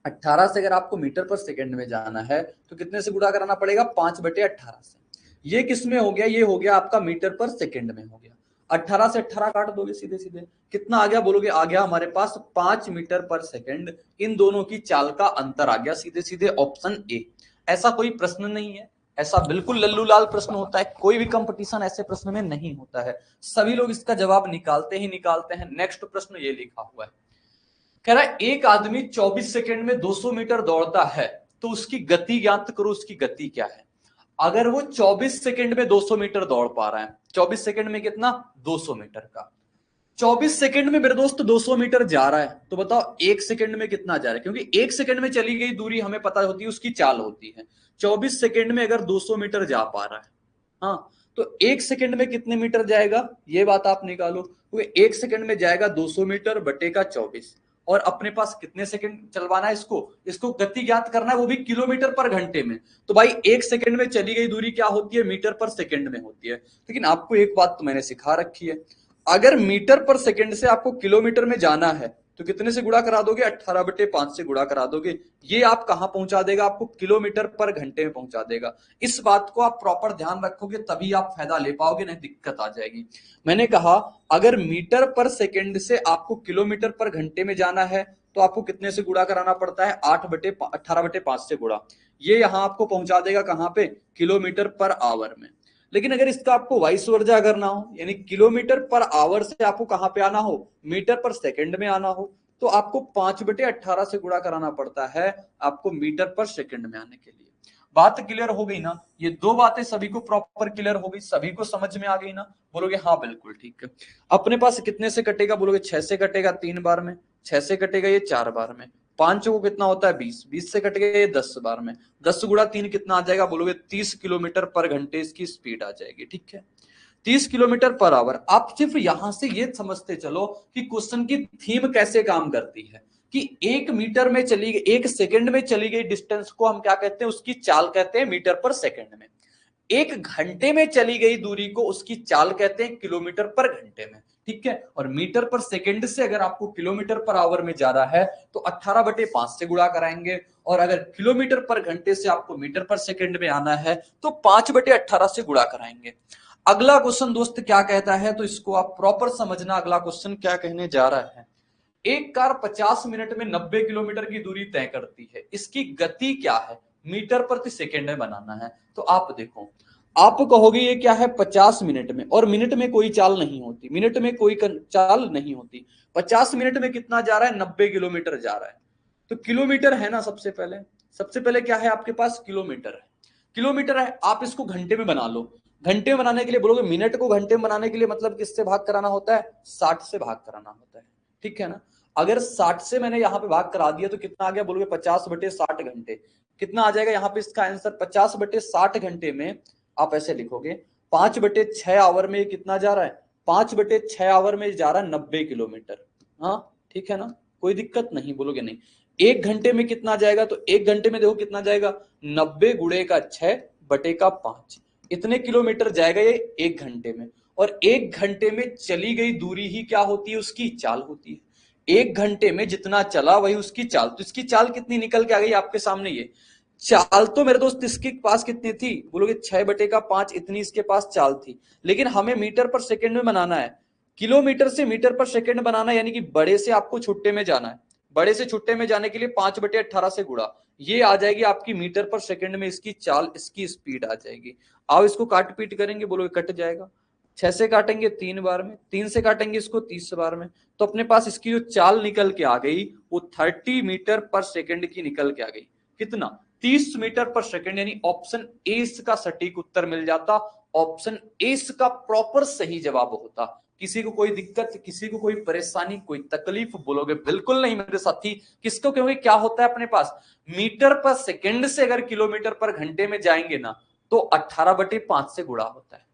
S2: 18 से अगर आपको मीटर पर सेकेंड में जाना है तो कितने से गुणा कराना पड़ेगा, 5/18 से। ये किसमें हो गया, ये हो गया आपका मीटर पर सेकेंड में हो गया। 18 से 18 काट दोगे सीधे सीधे, कितना आ गया बोलोगे, आ गया हमारे पास 5 मीटर पर सेकेंड। इन दोनों की चाल का अंतर आ गया, सीधे सीधे ऑप्शन ए। ऐसा कोई प्रश्न नहीं है, ऐसा बिल्कुल लल्लू लाल प्रश्न होता है, कोई भी कंपटीशन ऐसे प्रश्न में नहीं होता है, सभी लोग इसका जवाब निकालते ही निकालते हैं। नेक्स्ट प्रश्न ये लिखा हुआ है, कह रहा है एक आदमी 24 सेकंड में 200 मीटर दौड़ता है तो उसकी गति ज्ञात करो, उसकी गति क्या है। अगर वो 24 सेकंड में 200 मीटर दौड़ पा रहा है, 24 सेकंड में कितना, 200 मीटर का, 24 सेकंड में मेरे दोस्त 200 मीटर जा रहा है, तो बताओ 1 सेकंड में कितना जा रहा है, क्योंकि 1 सेकंड में चली गई दूरी हमें पता होती है, उसकी चाल होती है। 24 सेकंड में अगर 200 मीटर जा पा रहा है, हाँ, तो 1 सेकंड में कितने मीटर जाएगा, ये बात आप निकालो। क्योंकि 1 सेकंड में जाएगा 200 मीटर बटे का 24, और अपने पास कितने सेकंड चलवाना है इसको गति ज्ञात करना है, वो भी किलोमीटर पर घंटे में। तो भाई 1 सेकंड में चली गई दूरी क्या होती है, मीटर पर सेकंड में होती है। लेकिन आपको एक बात तो मैंने सिखा रखी है, अगर मीटर पर सेकंड से आपको किलोमीटर में जाना है तो कितने से गुणा करा दोगे, 18/5 से गुणा करा दोगे। ये आप कहां पहुंचा देगा, आपको किलोमीटर पर घंटे में पहुंचा देगा। इस बात को आप प्रॉपर ध्यान रखोगे तभी आप फायदा ले पाओगे, नहीं दिक्कत आ जाएगी। मैंने कहा अगर मीटर पर सेकंड से आपको किलोमीटर पर घंटे में जाना है तो आपको कितने से गुणा कराना पड़ता है, 18/5 से गुणा। ये यहां आपको पहुंचा देगा कहां पे, किलोमीटर पर आवर में। लेकिन अगर इसका आपको वाइस वर्जा करना हो, यानी किलोमीटर पर आवर से आपको कहां पे आना हो, मीटर पर सेकंड में आना हो, तो आपको 5/18 से गुणा कराना पड़ता है आपको मीटर पर सेकंड में आने के लिए। बात क्लियर हो गई ना, ये दो बातें सभी को प्रॉपर क्लियर हो गई, सभी को समझ में आ गई ना, बोलोगे हाँ बिल्कुल ठीक है। अपने पास कितने से कटेगा बोलोगे, 6 से कटेगा 3 बार में, 6 से कटेगा ये 4 बार में, 5 को कितना होता है 20, 20 से कट गया ये 10 बार में, 10 गुणा 3 कितना आ जाएगा बोलोगे, 30 किलोमीटर पर घंटे इसकी स्पीड आ जाएगी। ठीक है, 30 किलोमीटर पर आवर। आप सिर्फ यहां से ये समझते चलो कि क्वेश्चन की थीम कैसे काम करती है, कि 1 मीटर में चली गई, 1 सेकंड में चली गई डिस्टेंस को हम क्या कहते हैं, उसकी चाल कहते हैं मीटर पर सेकंड में। 1 घंटे में चली गई दूरी को उसकी चाल कहते हैं किलोमीटर पर घंटे में। ठीक है, और मीटर पर सेकंड से अगर आपको किलोमीटर पर आवर में जा रहा है तो 18/5 से गुणा कराएंगे, और अगर किलोमीटर पर घंटे से आपको मीटर पर सेकंड में आना है तो 5/18 से गुणा कराएंगे। अगला क्वेश्चन दोस्त क्या कहता है, तो इसको आप प्रॉपर समझना, अगला क्वेश्चन क्या कहने जा रहा है। एक कार 50 मिनट में 90 किलोमीटर की दूरी तय करती है, इसकी गति क्या है, मीटर प्रति सेकंड में बनाना है। तो आप देखो, आप कहोगे ये क्या है, 50 मिनट में, और मिनट में कोई चाल नहीं होती, मिनट में कोई चाल नहीं होती। 50 मिनट में कितना जा रहा है, 90 किलोमीटर जा रहा है। तो किलोमीटर है ना, सबसे पहले क्या है आपके पास, किलोमीटर है। किलोमीटर है, आप इसको घंटे में बना लो। घंटे में बनाने के लिए बोलोगे, मिनट को घंटे में बनाने के लिए मतलब किससे भाग कराना होता है, 60 से भाग कराना होता है। ठीक है ना, अगर 60 से मैंने यहाँ पे भाग करा दिया तो कितना आ गया बोलोगे, 50/60 घंटे। कितना आ जाएगा यहाँ पे इसका आंसर, 50/60 घंटे में आप ऐसे लिखोगे, 5/6 आवर में कितना जा रहा है, 5/6 आवर में जा रहा है 90 किलोमीटर। हाँ ठीक है ना, कोई दिक्कत नहीं, बोलोगे नहीं। 1 घंटे में कितना जाएगा, तो 1 घंटे में देखो कितना जाएगा, 90 गुणे का 6 बटे का 5, इतने किलोमीटर जाएगा ये 1 घंटे में। और 1 घंटे में चली गई दूरी ही क्या होती है, उसकी चाल होती है। 1 घंटे में जितना चला वही उसकी चाल। तो इसकी चाल कितनी निकल के आ गई आपके सामने, ये चाल तो मेरे दोस्त इसके पास कितनी थी, बोलोगे 6/5 इतनी इसके पास चाल थी। लेकिन हमें मीटर पर सेकंड में बनाना है, किलोमीटर से मीटर पर सेकंड बनाना है, यानी कि बड़े से आपको छोटे में जाना है। बड़े से छोटे में जाने के लिए 5/18 से गुणा, ये आ जाएगी आपकी मीटर पर सेकंड में इसकी चाल, इसकी स्पीड आ जाएगी। आओ इसको काट पीट करेंगे, बोलोगे कट जाएगा। 6 से काटेंगे 3 बार में, 3 से काटेंगे इसको 30 बार में, तो अपने पास इसकी जो चाल निकल के आ गई वो 30 मीटर पर सेकंड की निकल के आ गई। कितना, 30 मीटर पर सेकंड, यानी ऑप्शन ए इसका सटीक उत्तर मिल जाता। ऑप्शन ए इसका प्रॉपर सही जवाब होता। किसी को कोई दिक्कत, किसी को कोई परेशानी, कोई तकलीफ, बोलोगे बिल्कुल नहीं मेरे साथी। किसको, क्योंकि क्या होता है अपने पास, मीटर पर सेकंड से अगर किलोमीटर पर घंटे में जाएंगे ना तो 18/5 से गुणा होता है।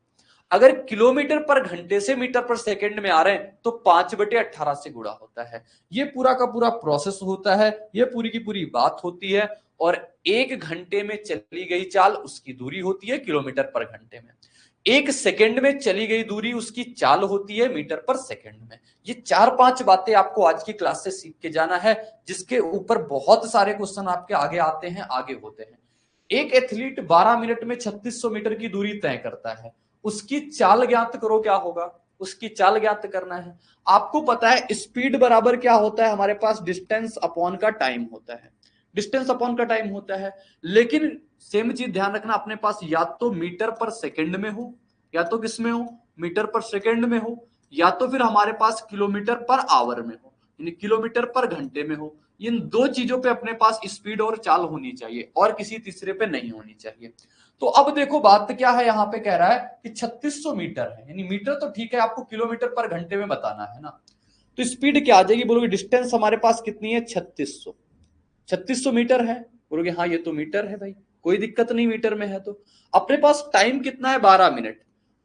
S2: अगर किलोमीटर पर घंटे से मीटर पर सेकंड में आ रहे हैं तो 5/18 से गुणा होता है। ये पूरा का पूरा प्रोसेस होता है, ये पूरी की पूरी बात होती है। और 1 घंटे में चली गई चाल उसकी दूरी होती है किलोमीटर पर घंटे में। 1 सेकंड में चली गई दूरी उसकी चाल होती है मीटर पर सेकंड में। ये 4-5 बातें आपको आज की क्लास से सीख के जाना है, जिसके ऊपर बहुत सारे क्वेश्चन आपके आगे आते हैं, आगे होते हैं। एक एथलीट 12 मिनट में 3600 मीटर की दूरी तय करता है, उसकी चाल ज्ञात करो, क्या होगा, उसकी चाल ज्ञात करना है। आपको पता है स्पीड बराबर क्या होता है, हमारे पास डिस्टेंस अपॉन का टाइम होता है, डिस्टेंस अपॉन का टाइम होता है। लेकिन सेम चीज ध्यान रखना, अपने पास या तो मीटर पर सेकंड में हो, या तो किस में हो, मीटर पर सेकंड में हो, या तो फिर हमारे पास किलोमीटर पर आवर में हो, यानी किलोमीटर पर घंटे में हो। इन दो चीजों पे अपने पास स्पीड और चाल होनी चाहिए, और किसी तीसरे पे नहीं होनी चाहिए। तो अब देखो बात क्या है, यहाँ पे कह रहा है कि 3600 मीटर है, यानी मीटर तो ठीक है, आपको किलोमीटर पर घंटे में बताना है ना। तो स्पीड क्या आ जाएगी, बोलोगे डिस्टेंस हमारे पास कितनी है, 3600 मीटर है। बोलोगे हाँ ये तो मीटर है भाई, कोई दिक्कत नहीं, मीटर में है। तो अपने पास टाइम कितना है, 12 मिनट।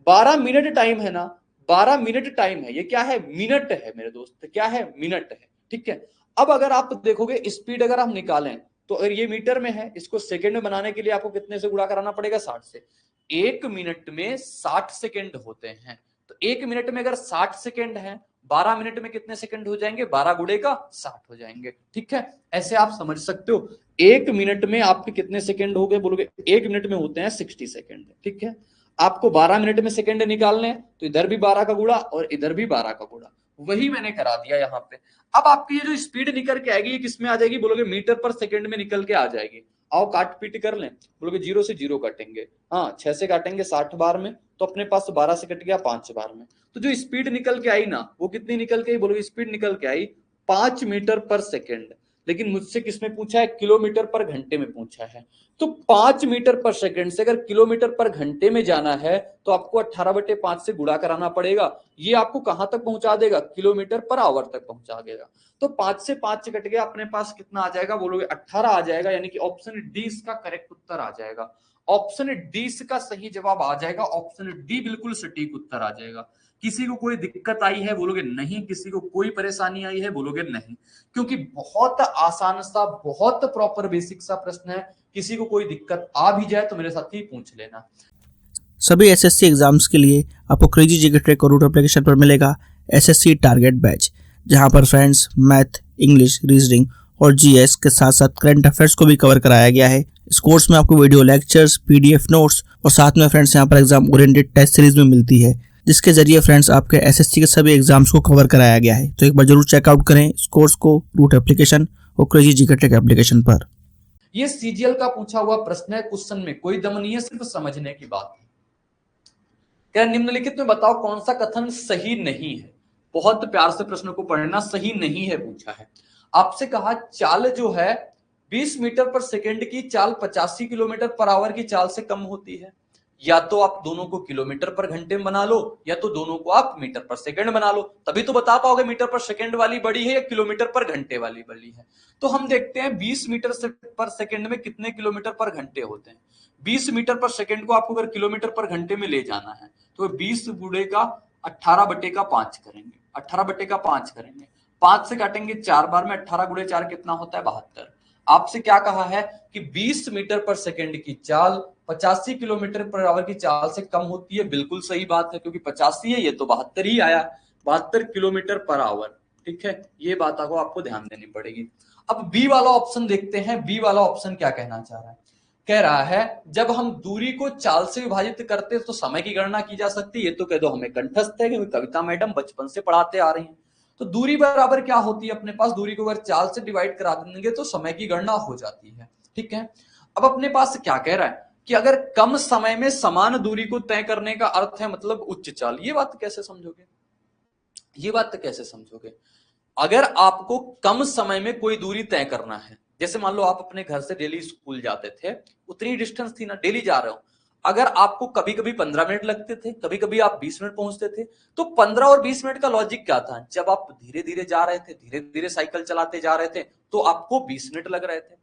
S2: 12 मिनट टाइम है ना, 12 मिनट टाइम है। ये क्या है, मिनट है मेरे दोस्त, क्या है, मिनट है, ठीक है। अब अगर आप देखोगे स्पीड अगर हम निकालें तो अगर ये मीटर में है, इसको सेकंड में बनाने के लिए आपको कितने से गुणा कराना पड़ेगा, 60 से। 1 मिनट में 60 सेकंड होते हैं, तो 1 मिनट में अगर 60 सेकंड है, 12 मिनट में कितने सेकंड हो जाएंगे, 12 गुणे का 60 हो जाएंगे, ठीक है। ऐसे आप समझ सकते हो 1 मिनट में आपके कितने सेकंड हो गए, बोलोगे 1 मिनट में होते हैं 60 सेकंड, ठीक है। आपको 12 मिनट में सेकंड निकालने हैं, तो इधर भी 12 का गुणा और इधर भी 12 का गुणा, वही मैंने करा दिया यहाँ पे। अब आपकी ये जो स्पीड निकल के आएगी ये किस में आ जाएगी, बोलोगे मीटर पर सेकंड में निकल के आ जाएगी। आओ काट पीट कर लें, बोलोगे 0 से 0 काटेंगे, हाँ 6 से काटेंगे 60 बार में, तो अपने पास 12 से कट गया 5 बार में। तो जो स्पीड निकल के आई ना वो कितनी निकल के आई, बोलोगे स्पीड निकल के आई 5 मीटर पर सेकंड। लेकिन मुझसे किसमें पूछा है, किलोमीटर पर घंटे में पूछा है। तो 5 मीटर पर सेकंड से अगर किलोमीटर पर घंटे में जाना है तो आपको 18/5 से गुणा कराना पड़ेगा। ये आपको कहां तक पहुंचा देगा, किलोमीटर पर आवर तक पहुंचा देगा। तो 5 से 5 कट गया, अपने पास कितना आ जाएगा, बोलोगे 18 आ जाएगा, यानी कि ऑप्शन डी इसका करेक्ट उत्तर आ जाएगा। ऑप्शन डी इसका सही जवाब आ जाएगा, ऑप्शन डी बिल्कुल सटीक उत्तर आ जाएगा। किसी को कोई दिक्कत आई है, बोलोगे नहीं। किसी को कोई परेशानी आई है, बोलोगे नहीं। क्योंकि बहुत आसान सा, बहुत प्रॉपर बेसिक सा प्रश्न है, किसी को कोई दिक्कत आ भी जाए तो मेरे साथ ही पूछ लेना।
S1: सभी एसएससी एग्जाम्स के लिए आपको क्रेजी जीके ट्रैक और रूट एप्लीकेशन पर मिलेगा एसएससी टारगेट बैच, जहां पर फ्रेंड्स मैथ, इंग्लिश, रीजनिंग और जीएस के साथ साथ करंट अफेयर्स को भी कवर कराया गया है। इस कोर्स में आपको वीडियो लेक्चर्स, पीडीएफ नोट्स और साथ में फ्रेंड्स यहाँ पर एग्जाम ओरिएंटेड टेस्ट सीरीज में मिलती है, जिसके जरिए फ्रेंड्स आपके एसएससी के सभी एग्जाम्स को कवर कराया गया है। तो एक बार जरूर चेकआउट करें इस कोर्स को रूट एप्लीकेशन और क्रेजी जीके ट्रैक एप्लीकेशन पर।
S2: ये सीजीएल का पूछा हुआ प्रश्न है, क्वेश्चन में कोई दम नहीं है, सिर्फ समझने की बात है। क्या निम्नलिखित में बताओ कौन सा कथन सही नहीं है। बहुत प्यार से प्रश्न को पढ़ना, सही नहीं है पूछा है। आपसे कहा चाल जो है 20 मीटर पर सेकंड की चाल 85 किलोमीटर पर आवर की चाल से कम होती है। या तो आप दोनों को किलोमीटर पर घंटे में बना लो, या तो दोनों को आप मीटर पर सेकंड बना लो, तभी तो बता पाओगे मीटर पर सेकंड वाली बड़ी है या किलोमीटर पर घंटे वाली बड़ी है। तो हम देखते हैं 20 मीटर पर सेकंड में कितने किलोमीटर पर घंटे होते हैं। 20 मीटर पर सेकंड को आपको अगर किलोमीटर पर घंटे में ले जाना है तो 20 गुणे का 18/5 करेंगे, 18/5 करेंगे, 5 से काटेंगे 4 बार में, 18 गुणे 4 कितना होता है, 72। आपसे क्या कहा है कि 20 मीटर पर सेकंड की चाल 85 किलोमीटर पर आवर की चाल से कम होती है। बिल्कुल सही बात है, क्योंकि 85 है, ये तो 72 ही आया, 72 किलोमीटर पर आवर। ठीक है, ये बात आपको ध्यान देनी पड़ेगी। अब बी वाला ऑप्शन देखते हैं, बी वाला ऑप्शन क्या कहना चाह रहा है। कह रहा है जब हम दूरी को चाल से विभाजित करते तो समय की गणना की जा सकती है। ये तो कह दो हमें कंठस्थ है, क्योंकि कविता मैडम बचपन से पढ़ाते आ रही हैं। तो दूरी बराबर क्या होती है अपने पास, दूरी को अगर चाल से डिवाइड करा देंगे तो समय की गणना हो जाती है। ठीक है, अब अपने पास क्या कह रहा है कि अगर कम समय में समान दूरी को तय करने का अर्थ है मतलब उच्च चाल। ये बात कैसे समझोगे, ये बात कैसे समझोगे? अगर आपको कम समय में कोई दूरी तय करना है, जैसे मान लो आप अपने घर से डेली स्कूल जाते थे, उतनी डिस्टेंस थी ना, डेली जा रहे हो। अगर आपको कभी कभी 15 मिनट लगते थे, कभी कभी आप 20 मिनट पहुंचते थे, तो 15 और 20 मिनट का लॉजिक क्या था? जब आप धीरे धीरे जा रहे थे, धीरे धीरे साइकिल चलाते जा रहे थे, तो आपको 20 मिनट लग रहे थे।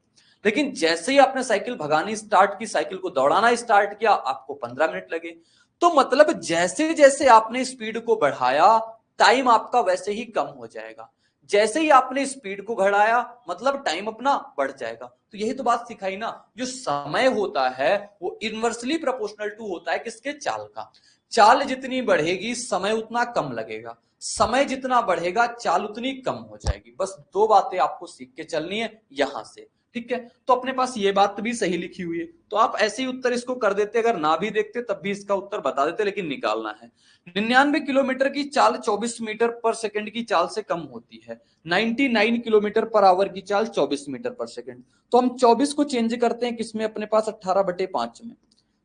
S2: लेकिन जैसे ही आपने साइकिल भगानी स्टार्ट की, साइकिल को दौड़ाना स्टार्ट किया, आपको 15 मिनट लगे। तो मतलब जैसे जैसे आपने स्पीड को बढ़ाया, टाइम आपका वैसे ही कम हो जाएगा। जैसे ही आपने स्पीड को बढ़ाया, मतलब टाइम अपना बढ़ जाएगा। तो यही तो बात सिखाई ना, जो समय होता है वो इनवर्सली प्रोपोर्शनल टू होता है किसके? चाल का। चाल जितनी बढ़ेगी समय उतना कम लगेगा, समय जितना बढ़ेगा चाल उतनी कम हो जाएगी। बस दो बातें आपको सीख के चलनी है यहां से। ठीक है, तो अपने पास ये बात भी सही लिखी हुई है, तो आप ऐसे ही उत्तर इसको कर देते, अगर ना भी देखते तब भी इसका उत्तर बता देते, लेकिन निकालना है। 99 किलोमीटर की चाल 24 मीटर पर सेकंड की चाल से कम होती है। 99 किलोमीटर पर आवर की चाल 24 मीटर पर सेकंड। तो हम 24 को चेंज करते हैं किसमें? अपने पास 18/5 में।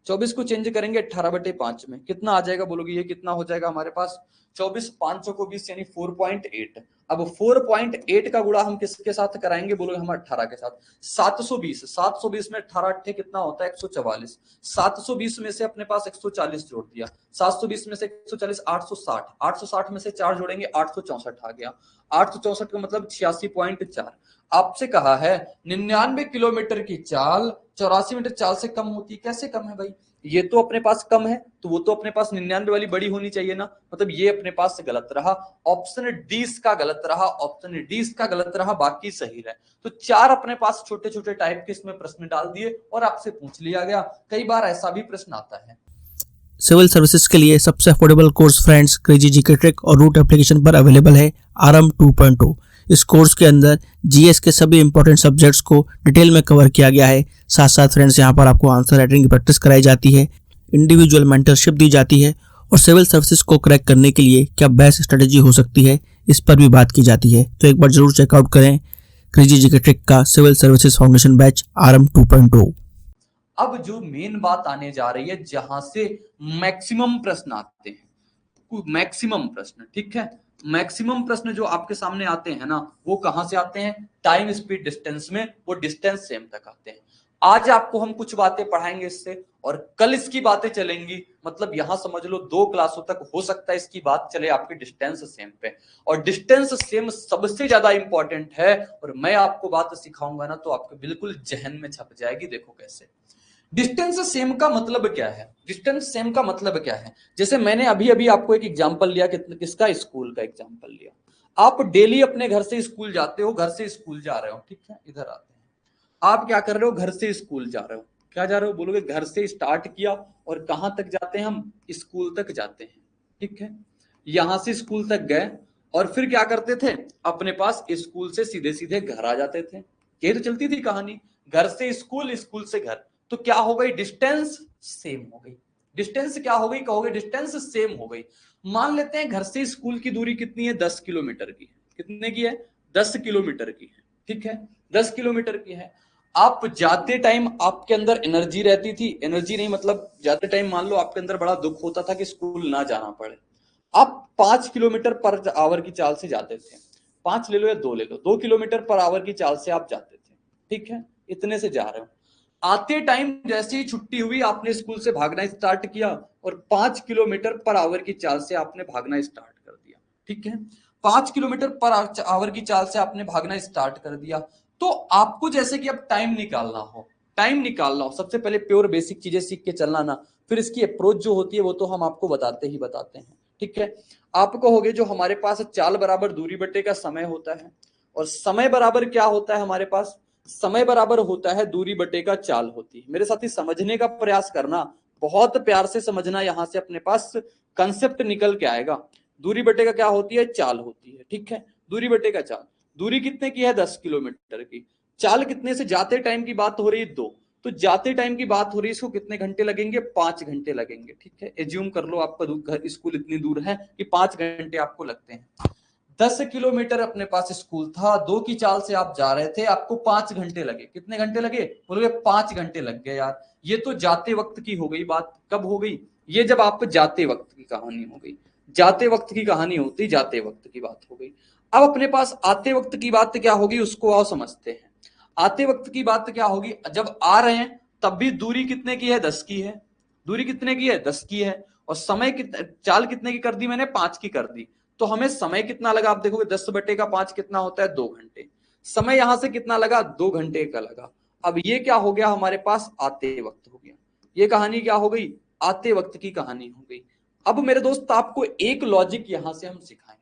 S2: 24 को चेंज करेंगे 18/5 में, कितना आ जाएगा बोलोगे? ये कितना हो जाएगा हमारे पास? 24 500 को 20 यानी 4.8। अब 4.8 का गुणा हम किसके साथ कराएंगे बोलोगे? हम 18 के साथ। 720, 720 में 18 अट्ठे कितना होता है? 144। 720 में से अपने पास 140 जोड़ दिया, 720 में से 140 860, 860 में से 4 जोड़ेंगे 864 आ गया। 864 का मतलब 86.4। आपसे कहा है 99 किलोमीटर की चाल 84 मीटर चाल से कम होती है। कैसे कम है भाई? ये तो अपने पास कम है, तो वो तो अपने पास 99 वाली बड़ी होनी चाहिए ना, मतलब ये अपने पास से गलत रहा। ऑप्शन डी इसका गलत रहा, ऑप्शन डी इसका गलत रहा, बाकी सही रहे। तो 4 अपने पास छोटे छोटे टाइप के इसमें प्रश्न डाल दिए और आपसे पूछ लिया गया। कई बार ऐसा भी प्रश्न आता है।
S1: सिविल सर्विसेज के लिए सबसे affordable course friends crazy GK trick और रूट एप्लीकेशन पर अवेलेबल है आरएम 2.0। इस कोर्स के अंदर जीएस के सभी इंपॉर्टेंट सब्जेक्ट्स को डिटेल में कवर किया गया है। साथ साथ फ्रेंड्स यहाँ पर आपको आंसर राइटिंग की प्रैक्टिस कराई जाती है, इंडिविजुअल मेंटरशिप दी जाती है और सिविल सर्विसेज को क्रैक करने के लिए क्या बेस्ट स्ट्रेटेजी हो सकती है इस पर भी बात की जाती है। तो एक बार जरूर चेकआउट करें क्रेजी जीके ट्रिक का civil services foundation batch RM 2.0।
S2: अब जो मेन बात आने जा रही है, जहां से मैक्सिमम प्रश्न आते हैं, मैक्सिमम प्रश्न, ठीक है, मैक्सिमम प्रश्न जो आपके सामने आते हैं ना, वो कहां से आते हैं? टाइम स्पीड डिस्टेंस में, वो डिस्टेंस सेम तक आते हैं। आज आपको हम कुछ बातें पढ़ाएंगे इससे, और कल इसकी बातें चलेंगी। मतलब यहां समझ लो 2 क्लासों तक हो सकता है इसकी बात चले आपकी डिस्टेंस सेम पे, और डिस्टेंस सेम सबसे ज्यादा इंपॉर्टेंट है। और मैं आपको बात सिखाऊंगा ना, तो आपके बिल्कुल जहन में छप जाएगी। देखो कैसे। डिस्टेंस सेम का मतलब क्या है? डिस्टेंस सेम का मतलब क्या है? जैसे मैंने अभी अभी आपको एक एग्जांपल लिया, किसका? स्कूल का एग्जांपल लिया। आप डेली अपने घर से स्कूल जाते हो, घर से स्कूल जा रहे हो, ठीक है, इधर आते हैं। आप क्या कर रहे हो? घर से स्कूल जा रहे हो। क्या जा रहे हो बोलोगे? घर से स्टार्ट किया और कहां तक जाते हैं हम? स्कूल तक जाते हैं, ठीक है। यहां से स्कूल तक गए और फिर क्या करते थे? अपने पास स्कूल से सीधे सीधे घर आ जाते थे। यही तो चलती थी कहानी, घर से स्कूल, स्कूल से घर। तो क्या हो गई? डिस्टेंस सेम हो गई। डिस्टेंस क्या हो गई कहोगे? डिस्टेंस सेम हो गई। मान लेते हैं घर से स्कूल की दूरी कितनी है? 10 किलोमीटर की है। कितने की है? 10 किलोमीटर की है, ठीक है, 10 किलोमीटर की है। आप जाते टाइम आपके अंदर एनर्जी रहती थी, एनर्जी नहीं मतलब जाते टाइम मान लो आपके अंदर बड़ा दुख होता था कि स्कूल ना जाना पड़े। आप 5 किलोमीटर पर आवर की चाल से जाते थे। 5 ले लो या 2 ले लो, 2 किलोमीटर पर आवर की चाल से आप जाते थे, ठीक है, इतने से जा रहे हो। आते टाइम जैसे ही छुट्टी हुई, आपने स्कूल से भागना स्टार्ट किया और 5 किलोमीटर पर आवर की चाल से आपने भागना स्टार्ट कर दिया, ठीक है। 5 किलोमीटर पर आवर की चाल से आपने भागना स्टार्ट कर दिया। तो आपको जैसे कि अब टाइम निकालना हो, टाइम निकालना हो, सबसे पहले प्योर बेसिक चीजें सीख के चलना ना, फिर इसकी अप्रोच जो होती है वो तो हम आपको बताते ही बताते हैं, ठीक है। आप कहोगे जो हमारे पास चाल बराबर दूरी बटे का समय होता है, और समय बराबर क्या होता है हमारे पास? समय बराबर होता है दूरी बटे का चाल होती है। मेरे साथी समझने का प्रयास करना, बहुत प्यार से समझना, यहां से अपने पास कंसेप्ट निकल के आएगा। दूरी बटे का क्या होती है? चाल होती है। ठीक है, दूरी बटे का चाल। दूरी कितने की है? 10 किलोमीटर की। चाल कितने से? जाते टाइम की बात हो रही है 2, तो जाते टाइम की बात हो रही है, इसको कितने घंटे लगेंगे? 5 घंटे लगेंगे। ठीक है, एज्यूम कर लो आपका घर स्कूल इतनी दूर है कि 5 घंटे आपको लगते हैं। 10 किलोमीटर अपने पास स्कूल था, 2 की चाल से आप जा रहे थे, आपको 5 घंटे लगे। कितने घंटे लगे? बोलोगे 5 घंटे लग गए यार। ये तो जाते वक्त की हो गई बात। कब हो गई? ये जब आप जाते वक्त की कहानी हो गई। जाते वक्त की कहानी होती, जाते वक्त की बात हो गई। अब अपने पास आते वक्त की बात क्या होगी, उसको आओ समझते हैं। आते वक्त की बात क्या होगी? जब आ रहे हैं तब भी दूरी कितने की है? 10 की है। दूरी कितने की है? 10 की है। और समय चाल कितने की कर दी मैंने? 5 की कर दी। तो हमें समय कितना लगा? आप देखोगे 10 बटे का 5 कितना होता है? 2 घंटे। समय यहां से कितना लगा? 2 घंटे का लगा। अब ये क्या हो गया हमारे पास? आते वक्त हो गया। ये कहानी क्या हो गई? आते वक्त की कहानी हो गई। अब मेरे दोस्त आपको एक लॉजिक यहां से हम सिखाएंगे।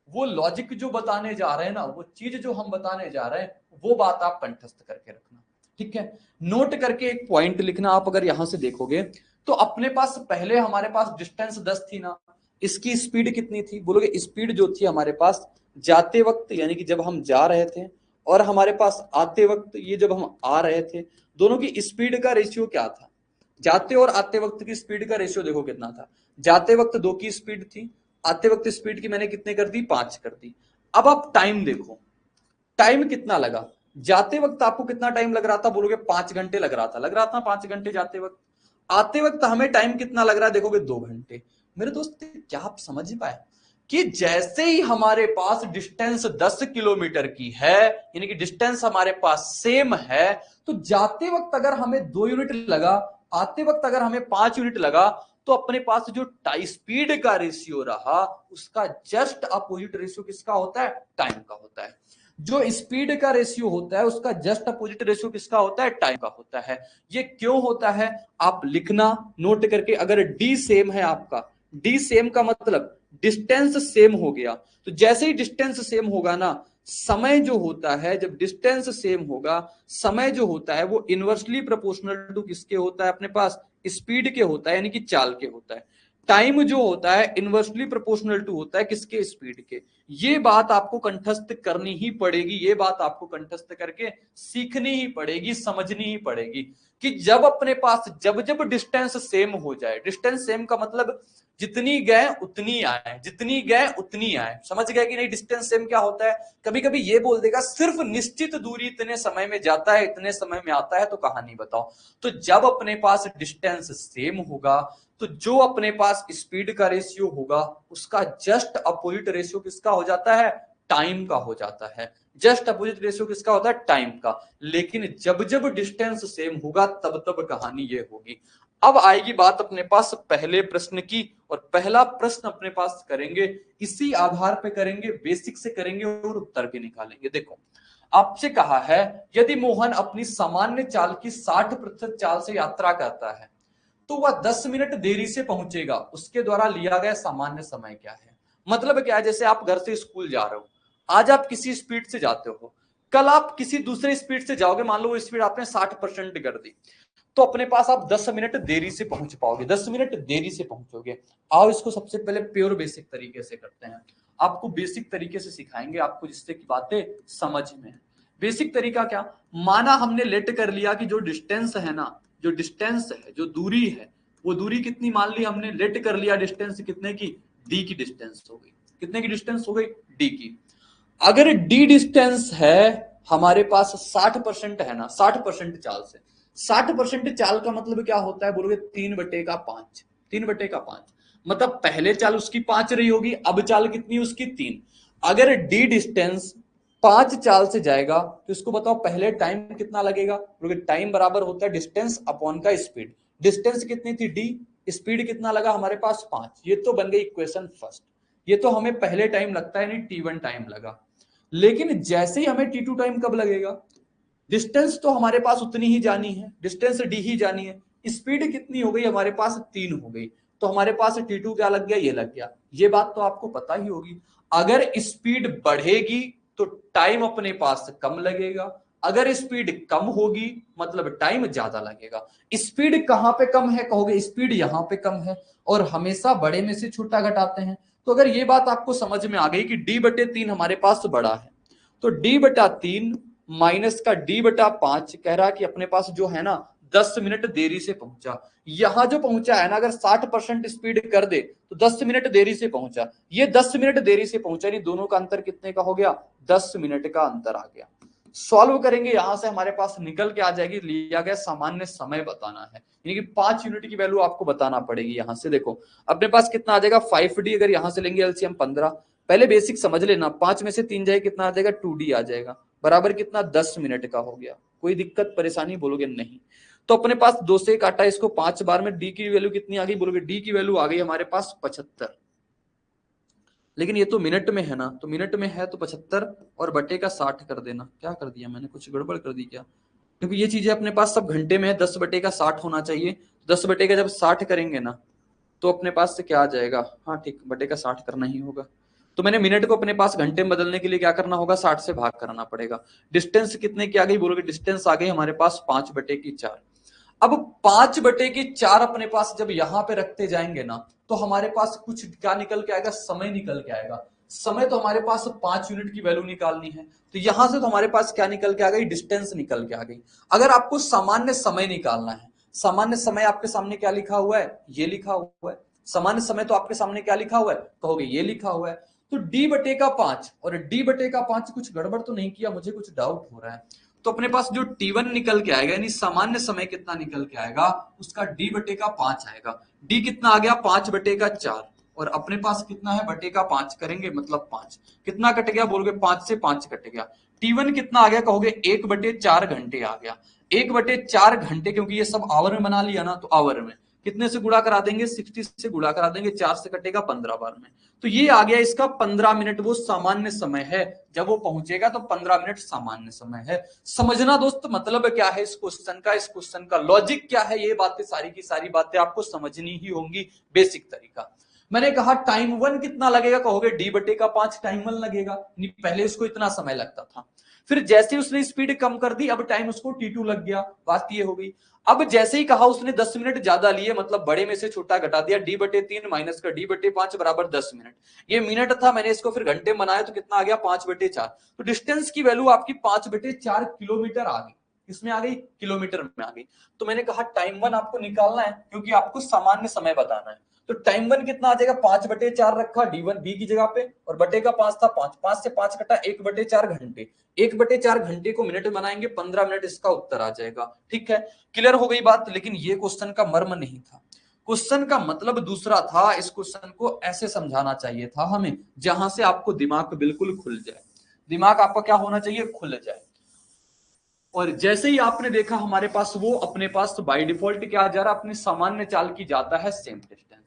S2: वो लॉजिक जो बताने जा रहे हैं ना, वो चीज जो हम बताने जा रहे हैं, वो बात आप कंठस्थ करके रखना। ठीक है, नोट करके एक पॉइंट लिखना। आप अगर यहां से देखोगे तो अपने पास पहले हमारे पास डिस्टेंस 10 थी ना, इसकी स्पीड कितनी थी? बोलोगे स्पीड जो थी हमारे पास जाते वक्त, यानी कि जब हम जा रहे थे, और हमारे पास आते वक्त, ये जब हम आ रहे थे, दोनों की स्पीड का रेशियो क्या था? जाते और आते वक्त की स्पीड का रेशियो देखो कितना था। जाते वक्त 2 की स्पीड थी, आते वक्त स्पीड की मैंने कितने कर दी? 5 कर दी। अब आप टाइम देखो, टाइम कितना लगा? जाते वक्त आपको कितना टाइम लग रहा था? बोलोगे 5 घंटे लग रहा था। लग रहा था 5 घंटे जाते वक्त। आते वक्त हमें टाइम कितना लग रहा है? देखोगे 2 घंटे। मेरे दोस्त क्या आप समझ पाए कि जैसे ही हमारे पास डिस्टेंस 10 किलोमीटर की है, यानी कि डिस्टेंस हमारे पास सेम है, तो जाते वक्त अगर हमें 2 यूनिट लगा, आते वक्त अगर हमें 5 यूनिट लगा, तो अपने पास जो स्पीड का रेशियो रहा, उसका जस्ट अपोजिट रेशियो किसका होता है? टाइम का होता है। जो स्पीड का रेशियो होता है, उसका जस्ट अपोजिट रेशियो किसका होता है? टाइम का होता है। ये क्यों होता है आप लिखना नोट करके। अगर डी सेम है आपका, डी सेम का मतलब डिस्टेंस सेम हो गया, तो जैसे ही डिस्टेंस सेम होगा ना, समय जो होता है, जब डिस्टेंस सेम होगा, समय जो होता है वो इनवर्सली प्रोपोर्शनल टू किसके होता है? अपने पास स्पीड के होता है, यानी कि चाल के होता है। टाइम जो होता है इनवर्सली प्रोपोर्शनल टू होता है किसके? स्पीड के। ये बात आपको कंठस्थ करनी ही पड़ेगी, ये बात आपको कंठस्थ करके सीखनी ही पड़ेगी, समझनी ही पड़ेगी कि जब अपने पास जब जब डिस्टेंस सेम हो जाए, डिस्टेंस सेम का मतलब जितनी गए उतनी आए, जितनी गए उतनी आए। समझ गए कि नहीं? डिस्टेंस सेम क्या होता है? कभी कभी ये बोल देगा सिर्फ निश्चित दूरी इतने समय में जाता है, इतने समय में आता है, तो कहानी बताओ। तो जब अपने पास डिस्टेंस सेम होगा, तो जो अपने पास स्पीड का रेशियो होगा, उसका जस्ट अपोजिट रेशियो किसका हो जाता है? टाइम का हो जाता है। जस्ट अपोजिट रेशियो किसका होता है? टाइम का। लेकिन जब जब डिस्टेंस सेम होगा, तब तब कहानी ये होगी। अब आएगी बात अपने पास पहले प्रश्न की, और पहला प्रश्न अपने पास करेंगे, इसी आधार पे करेंगे, बेसिक से करेंगे और उत्तर भी निकालेंगे। देखो, आपसे कहा है यदि मोहन अपनी सामान्य चाल की 60% चाल से यात्रा करता है, तो वह 10 मिनट देरी से पहुंचेगा। उसके द्वारा लिया गया सामान्य समय क्या है? मतलब क्या है? जैसे आप घर से स्कूल जा रहे हो, आज आप किसी स्पीड से जाते हो, कल आप किसी दूसरे स्पीड से जाओगे, मान लो वो स्पीड आपने 60% कर दी, तो अपने पास आप 10 मिनट देरी से पहुंच पाओगे, 10 मिनट देरी से पहुंचोगे। आओ इसको सबसे पहले प्योर बेसिक तरीके से करते हैं। आपको बेसिक तरीके से सिखाएंगे आपको, जिससे की बातें समझ में। बेसिक तरीका क्या? माना हमने लेट कर लिया कि जो डिस्टेंस है ना, जो डिस्टेंस है, जो दूरी है, वो दूरी कितनी मान ली हमने? लेट कर लिया डिस्टेंस कितने की? डी की डिस्टेंस हो गई। कितने की डिस्टेंस हो गई? डी की। अगर डी डिस्टेंस है हमारे पास 60% है ना, 60% चाल से, 60% चाल का मतलब क्या होता है? बोलोगे 3/5। 3/5 मतलब पहले चाल उसकी 5 रही होगी, अब चाल कितनी उसकी? 3। अगर डी डिस्टेंस 5 चाल से जाएगा, तो इसको बताओ पहले टाइम कितना लगेगा? बोलोगे टाइम बराबर होता है डिस्टेंस अपॉन का स्पीड। डिस्टेंस कितनी थी? डी। स्पीड कितना लगा हमारे पास? 5। ये तो बन गई इक्वेशन फर्स्ट। ये तो हमें पहले टाइम लगता है, नहीं T1 टाइम लगा। लेकिन जैसे ही हमें T2 टाइम कब लगेगा? डिस्टेंस तो हमारे पास उतनी ही जानी है, डिस्टेंस डी ही जानी है। स्पीड कितनी हो गई हमारे पास? 3 हो गई। तो हमारे पास T2 क्या लग गया? ये लग गया। ये बात तो आपको पता ही होगी। अगर स्पीड बढ़ेगी तो टाइम अपने पास कम लगेगा, अगर स्पीड कम होगी मतलब टाइम ज्यादा लगेगा। स्पीड कहां पे कम है कहोगे, स्पीड यहां पे कम है और हमेशा बड़े में से छोटा घटाते हैं। तो अगर ये बात आपको समझ में आ गई कि d/3 हमारे पास बड़ा है, तो d/3 माइनस का d/5 कह रहा है कि अपने पास जो है ना 10 मिनट देरी से पहुंचा। यहां जो पहुंचा है ना, अगर 60% स्पीड कर दे तो 10 मिनट देरी से पहुंचा, ये 10 मिनट देरी से पहुंचा, नहीं दोनों का अंतर कितने का हो गया, 10 मिनट का अंतर आ गया। सॉल्व करेंगे, यहां से हमारे पास निकल के आ जाएगी, लिया गया सामान्य समय बताना है, यानी कि 5 यूनिट की वैल्यू आपको बताना पड़ेगी। यहां से देखो अपने पास कितना आ जाएगा 5d, अगर यहां से लेंगे एलसीएम 15, पहले बेसिक समझ लेना, 5 में से 3 जाए कितना आ जाएगा 2d आ जाएगा, बराबर कितना 10 मिनट का हो गया। कोई दिक्कत परेशानी बोलोगे नहीं, तो अपने पास 2 से काटा इसको 5 बार में, डी की वैल्यू कितनी आ गई बोलोगे, डी की वैल्यू आ गई हमारे पास 75, लेकिन ये तो मिनट में है ना, तो मिनट में है तो 75 और बटे का 60 कर देना। क्या कर दिया मैंने, कुछ गड़बड़ कर दी क्या, क्योंकि ये चीजें अपने पास सब घंटे में है, 10 बटे का 60 होना चाहिए, 10 बटे का जब 60 करेंगे ना तो अपने पास से क्या आ जाएगा, हाँ ठीक, बटे का 60 करना ही होगा। तो मैंने मिनट को अपने पास घंटे में बदलने के लिए क्या करना होगा, 60 से भाग करना पड़ेगा। डिस्टेंस कितने की आ गई बोलोगे, डिस्टेंस आ गई हमारे पास 5/4। अब 5/4 अपने पास जब यहां पे रखते जाएंगे ना, तो हमारे पास कुछ क्या निकल के आएगा, समय निकल के आएगा। समय तो हमारे पास 5 यूनिट की वैल्यू निकालनी है, तो यहां से तो हमारे पास क्या निकल के आ गई, डिस्टेंस निकल के आ गई। अगर आपको सामान्य समय निकालना है, सामान्य समय आपके सामने क्या लिखा हुआ है, ये लिखा हुआ है। सामान्य समय तो आपके सामने क्या लिखा हुआ है, कहोगे ये लिखा हुआ है। तो d/5 और d/5 कुछ गड़बड़ तो नहीं किया, मुझे कुछ डाउट हो रहा है। तो अपने पास जो t1 निकल के आएगा, यानी सामान्य समय कितना निकल के आएगा, उसका d/5 आएगा। d कितना आ गया 5/4, और अपने पास कितना है बटे का 5 करेंगे मतलब 5, कितना कट गया बोलोगे, 5 से 5 कट गया। t1 कितना आ गया कहोगे, 1/4 घंटे आ गया। 1/4 घंटे, क्योंकि ये सब आवर में बना लिया ना, तो आवर में कितने से गुणा करा देंगे, 60 से गुणा करा देंगे, 4 से कटेगा 15 बार में, तो ये आ गया इसका 15 मिनट वो सामान्य समय है। जब वो पहुंचेगा तो 15 मिनट सामान्य समय है। समझना दोस्त मतलब क्या है इस क्वेश्चन का, इस क्वेश्चन का लॉजिक क्या है, ये बातें सारी की सारी बातें आपको समझनी ही होंगी, बेसिक तरीका। मैंने कहा टाइम 1 कितना लगेगा, कहोगे d/5 टाइम 1 लगेगा, पहले उसको इतना समय लगता था, फिर जैसे उसने स्पीड कम कर दी अब टाइम उसको t2 लग गया, बात ये हो गई। अब जैसे ही कहा उसने 10 मिनट ज्यादा लिए, मतलब बड़े में से छोटा घटा दिया, d/3 माइनस का d/5 बराबर 10 मिनट। ये मिनट था, मैंने इसको फिर घंटे में बनाया तो कितना आ गया 5/4। तो डिस्टेंस की वैल्यू आपकी 5/4 किलोमीटर आ गई, इसमें आ गई किलोमीटर में आ गई। तो मैंने कहा टाइम 1 आपको निकालना है, क्योंकि आपको सामान्य समय बताना है। तो टाइम 1 कितना आ जाएगा, 5/4 रखा d1 b की जगह पे, और बटे का 5 था, 5 से 5 कटा 1/4 घंटे, 1/4 घंटे को मिनट बनाएंगे, 15 मिनट इसका उत्तर आ जाएगा। ठीक है, क्लियर हो गई बात। लेकिन ये क्वेश्चन का मर्म नहीं था, क्वेश्चन का मतलब दूसरा था। इस क्वेश्चन को ऐसे समझाना चाहिए था हमें, जहां से आपको दिमाग बिल्कुल खुल जाए, दिमाग आपका क्या होना चाहिए, खुल जाए। और जैसे ही आपने देखा हमारे पास वो अपने पास बाय डिफॉल्ट क्या जा रहा है, अपने सामान्य चाल की जाता है सेम डिस्टेंस।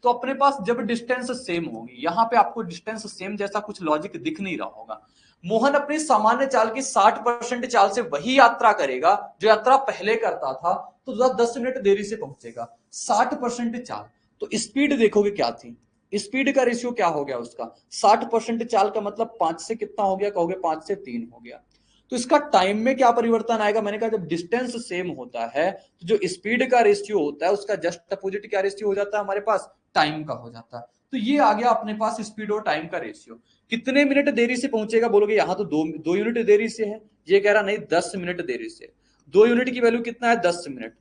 S2: तो अपने पास जब डिस्टेंस सेम होगी, यहां पे आपको डिस्टेंस सेम जैसा कुछ लॉजिक दिख नहीं रहा होगा। मोहन अपनी सामान्य चाल की 60% चाल से वही यात्रा करेगा जो यात्रा पहले करता था, तो 10 मिनट देरी से पहुंचेगा। 60% चाल, तो स्पीड देखोगे क्या थी, स्पीड का रेशियो क्या हो गया उसका, 60% चाल का मतलब 5 से कितना हो गया, कहोगे 5 से 3 हो गया। तो इसका टाइम में क्या परिवर्तन आएगा, मैंने कहा जब डिस्टेंस सेम होता है तो जो स्पीड का रेशियो होता है उसका जस्ट अपोजिट क्या रेशियो हो जाता है हमारे पास, टाइम का हो जाता है। तो ये आ गया अपने पास स्पीड और टाइम का रेशियो। कितने मिनट देरी से पहुंचेगा बोलोगे, यहां तो दो यूनिट देरी से है, ये कह रहा नहीं 10 मिनट देरी से। 2 यूनिट की वैल्यू कितना है 10 मिनट,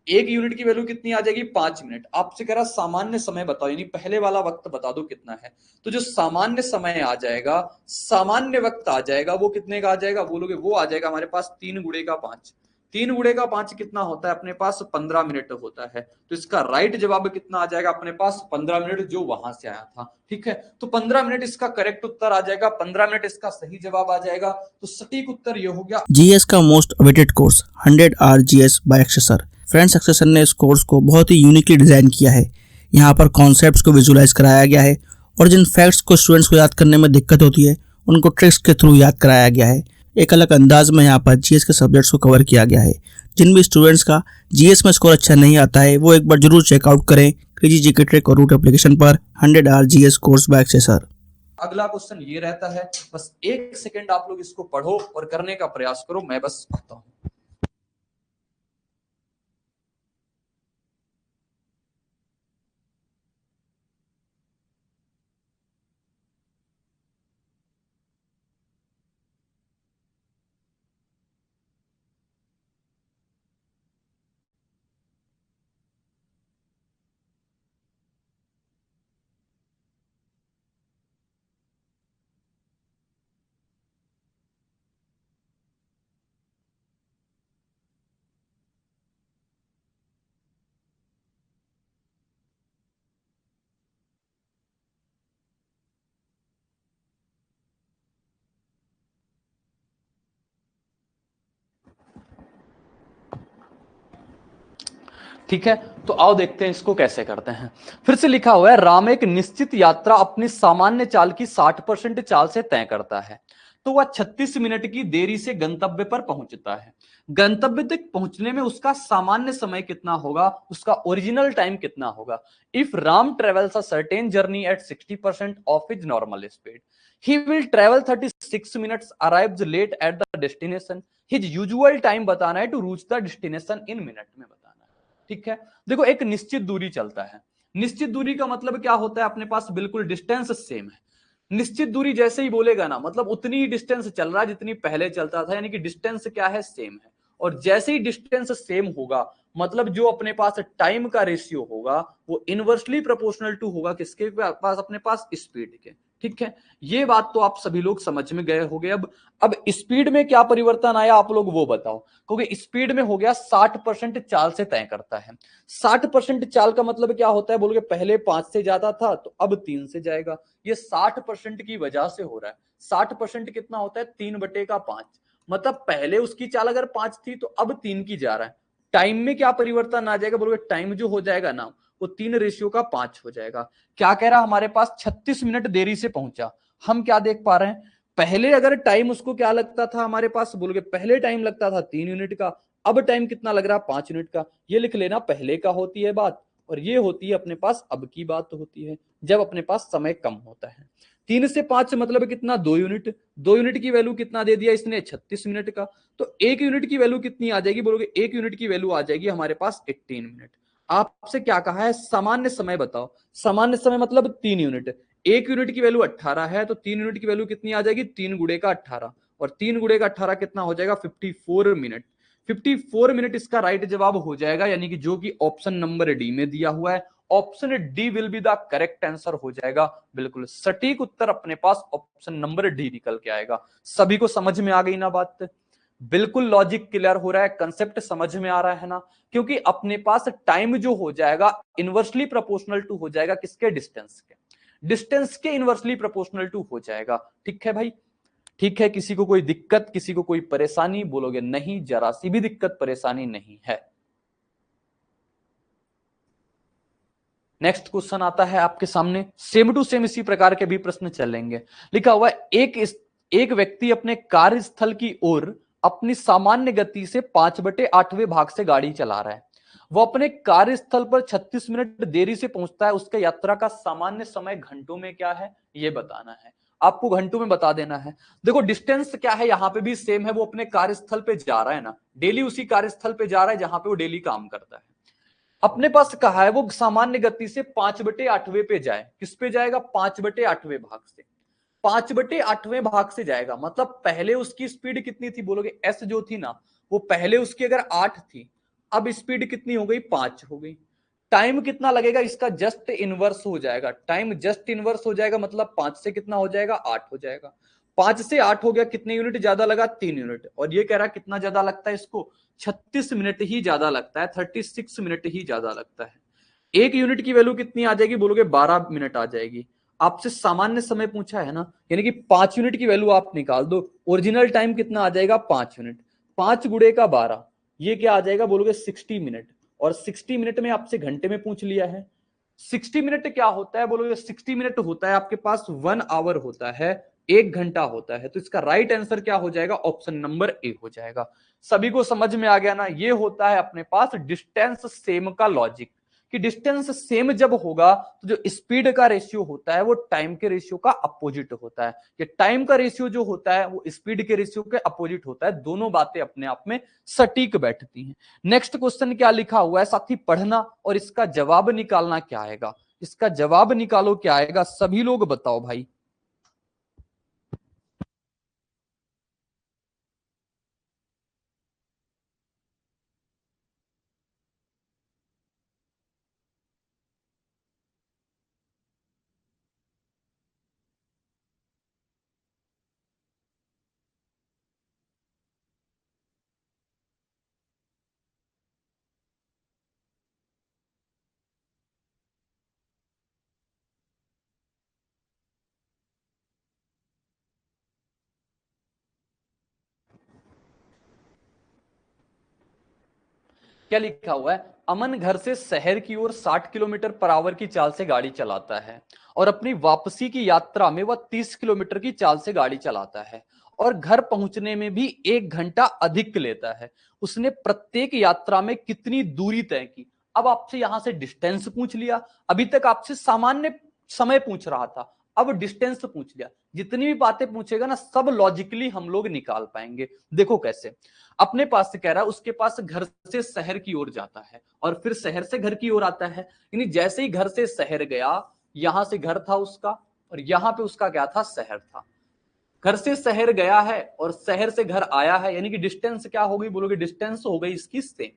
S2: 1 यूनिट की वैल्यू कितनी आ जाएगी 5 मिनट। आपसे कह रहा सामान्य समय बताओ, यानी पहले वाला वक्त बता दो कितना है। तो जो सामान्य समय आ जाएगा, सामान्य वक्त आ जाएगा, वो कितने का आ जाएगा बोलोगे, वो आ जाएगा हमारे पास 3 गुणे का 5। 3 गुणे का 5 कितना होता है अपने पास, 15 मिनट होता है। तो इसका राइट जवाब कितना आ जाएगा अपने पास, 15 मिनट, जो वहां से आया था। ठीक है, तो 15 मिनट इसका करेक्ट उत्तर आ जाएगा, 15 मिनट इसका सही जवाब आ जाएगा। तो सटीक उत्तर ये हो गया
S1: जीएस का most awaited course 100 hour GS by Akshay sir. Friends, Akshay sir ने इस कोर्स को बहुत ही यूनिकली डिजाइन किया है। यहाँ पर कॉन्सेप्ट्स को विजुलाइज कराया गया है और जिन फैक्ट्स को स्टूडेंट्स को याद करने में दिक्कत होती है उनको ट्रिक्स के थ्रू याद कराया गया है। एक अलग अंदाज में यहाँ पर जीएस के सब्जेक्ट्स को कवर किया गया है। जिन भी स्टूडेंट्स का जीएस में स्कोर अच्छा नहीं आता है वो एक बार जरूर चेकआउट करें क्रेजी जीके ट्रिक और रूट एप्लीकेशन पर 100 hour GS course by Akshay sir.
S2: अगला क्वेश्चन ये रहता है, बस 1 सेकेंड आप लोग इसको पढ़ो और करने का प्रयास करो, मैं बस आता हूं। ठीक है, तो आओ देखते हैं इसको कैसे करते हैं। फिर से लिखा हुआ है, राम एक निश्चित यात्रा अपनी सामान्य चाल की 60% चाल से तय करता है, तो वह 36 मिनट की देरी से गंतव्य पर पहुंचता है। गंतव्य तक पहुंचने में उसका सामान्य समय कितना होगा, उसका ओरिजिनल टाइम कितना होगा। If Ram travels a certain journey at 60% of his normal speed, he will travel 36 minutes, arrives late at the destination, his usual time बताना है to reach the destination in minute में बताना है। ठीक है, देखो एक निश्चित दूरी चलता है, निश्चित दूरी का मतलब क्या होता है, अपने पास बिल्कुल डिस्टेंस सेम है। निश्चित दूरी जैसे ही बोलेगा ना, मतलब उतनी ही डिस्टेंस चल रहा है जितनी पहले चलता था, यानी कि डिस्टेंस क्या है, सेम है। और जैसे ही डिस्टेंस सेम होगा, मतलब जो अपने पास टाइम का रेशियो होगा वो इनवर्सली प्रोपोर्शनल टू होगा किसके पास, अपने पास स्पीड के। ठीक है, ये बात तो आप सभी लोग समझ में गए होंगे। अब स्पीड में क्या परिवर्तन आया आप लोग वो बताओ, क्योंकि स्पीड में हो गया 60% चाल से तय करता है। 60% चाल का मतलब क्या होता है बोलोगे, पहले 5 से जाता था तो अब 3 से जाएगा। ये 60% की वजह से हो रहा है। 60% कितना होता है, 3/5, मतलब पहले उसकी चाल अगर 5 थी तो अब 3 की जा रहा है। टाइम में क्या परिवर्तन आ जाएगा बोलोगे, टाइम जो हो जाएगा ना वो 3:5 हो जाएगा। क्या कह रहा, हमारे पास 36 मिनट देरी से पहुंचा। हम क्या देख पा रहे हैं, पहले अगर टाइम उसको क्या लगता था हमारे पास बोलोगे, पहले टाइम लगता था 3 यूनिट का, अब टाइम कितना लग रहा है, 5 यूनिट का। ये लिख लेना, पहले का होती है बात और ये होती है अपने पास अब की बात होती है, जब अपने पास समय कम होता है। 3 से 5 मतलब कितना, 2 यूनिट। 2 यूनिट की वैल्यू कितना दे दिया इसने, 36 मिनट का। तो 1 यूनिट की वैल्यू कितनी आ जाएगी बोलोगे, 1 यूनिट की वैल्यू आ जाएगी हमारे पास 18 मिनट। आपसे क्या कहा है, सामान्य समय बताओ। सामान्य समय मतलब 3 यूनिट। 1 यूनिट की वैल्यू 18 है तो 3 यूनिट की वैल्यू कितनी आ जाएगी, 3 गुणे का 18, और 3 गुणे का 18 कितना हो जाएगा, 54 मिनट। 54 मिनट इसका राइट जवाब हो जाएगा, यानी कि जो कि ऑप्शन नंबर डी में दिया हुआ है। Option D will be the correct answer हो जाएगा। बिल्कुल सटीक उत्तर अपने पास ऑप्शन नंबर डी निकल के आएगा। सभी को समझ में आ गई ना बात, बिल्कुल लॉजिक क्लियर हो रहा है, कंसेप्ट समझ में आ रहा है ना। क्योंकि अपने पास टाइम जो हो जाएगा इनवर्सली प्रोपोर्शनल टू हो जाएगा किसके, डिस्टेंस के। डिस्टेंस के इनवर्सली प्रोपोर्शनल टू हो जाएगा। ठीक है भाई, ठीक है। किसी को कोई दिक्कत, किसी को कोई परेशानी, बोलोगे नहीं, जरा सी भी दिक्कत परेशानी नहीं है। नेक्स्ट क्वेश्चन आता है आपके सामने, सेम टू सेम इसी प्रकार के भी प्रश्न चलेंगे। लिखा हुआ है, एक व्यक्ति अपने कार्यस्थल की ओर अपनी सामान्य गति से 5/8वें भाग से गाड़ी चला रहा है। वो अपने कार्यस्थल पर 36 मिनट देरी से पहुंचता है। उसके यात्रा का सामान्य समय घंटों में क्या है ये बताना है। आपको घंटों में बता देना है। देखो डिस्टेंस क्या है, यहां पे भी सेम है। वो अपने कार्यस्थल पे जा रहा है ना, डेली उसी कार्यस्थल पे जा रहा है जहां पे वो डेली काम करता है। अपने पास कहा है वो सामान्य गति से 5/8वें पे जाए। किस पे जाएगा, 5/8वें भाग से। 5/8वें भाग से जाएगा, मतलब पहले उसकी स्पीड कितनी थी बोलोगे, एस जो थी ना, वो पहले उसकी अगर 8 थी, अब स्पीड कितनी हो गई, 5 हो गई। टाइम कितना लगेगा, इसका जस्ट इनवर्स हो जाएगा। टाइम जस्ट इनवर्स हो जाएगा, मतलब 5 से कितना हो जाएगा, 8 हो जाएगा। 5 से 8 हो गया, कितने यूनिट ज्यादा लगा, 3 यूनिट। और ये कह रहा है कितना ज्यादा लगता है इसको, 36 मिनट ही ज्यादा लगता है, 36 मिनट ही ज्यादा लगता है। 1 यूनिट की वैल्यू कितनी आ जाएगी बोलोगे, 12 मिनट आ जाएगी। आपसे सामान्य समय पूछा है ना, यानी कि 5 यूनिट की वैल्यू आप निकाल दो। ओरिजिनल टाइम कितना आ जाएगा, 5 यूनिट। 5 गुणे का 12, ये क्या आ जाएगा बोलोगे, 60 मिनट। और 60 मिनट में आपसे घंटे में पूछ लिया है। 60 मिनट क्या होता है बोलोगे, 60 मिनट होता है आपके पास 1 आवर होता है, 1 घंटा होता है। तो इसका राइट आंसर क्या हो जाएगा, ऑप्शन नंबर ए हो जाएगा। सभी को समझ में आ गया ना, ये होता है अपने पास डिस्टेंस सेम का लॉजिक। कि डिस्टेंस सेम जब होगा तो जो स्पीड का रेशियो होता है वो टाइम के रेशियो का अपोजिट होता है। कि टाइम का रेशियो जो होता है वो स्पीड के रेशियो के अपोजिट होता है। दोनों बातें अपने आप में सटीक बैठती हैं। नेक्स्ट क्वेश्चन क्या लिखा हुआ है साथी, पढ़ना और इसका जवाब निकालना क्या आएगा। इसका जवाब निकालो क्या आएगा, सभी लोग बताओ भाई। क्या लिखा हुआ है, अमन घर से शहर की ओर 60 किलोमीटर पर आवर की चाल से गाड़ी चलाता है और अपनी वापसी की यात्रा में वह 30 किलोमीटर की चाल से गाड़ी चलाता है और घर पहुंचने में भी 1 घंटा अधिक लेता है। उसने प्रत्येक यात्रा में कितनी दूरी तय की। अब आपसे यहां से डिस्टेंस पूछ लिया, अभी तक आपसे सामान्य समय पूछ रहा था, अब डिस्टेंस पूछ लिया। जितनी भी बातें पूछेगा ना सब लॉजिकली हम लोग निकाल पाएंगे। देखो कैसे, अपने पास से कह रहा है उसके पास घर से शहर की ओर जाता है और फिर शहर से घर की ओर आता है। यानी जैसे ही घर से शहर गया, यहां से घर था उसका और यहां पे उसका क्या था, शहर था। घर से शहर गया है और शहर से घर आया है, यानी कि डिस्टेंस क्या हो गई, बोलोगे डिस्टेंस हो गई इसकी सेम।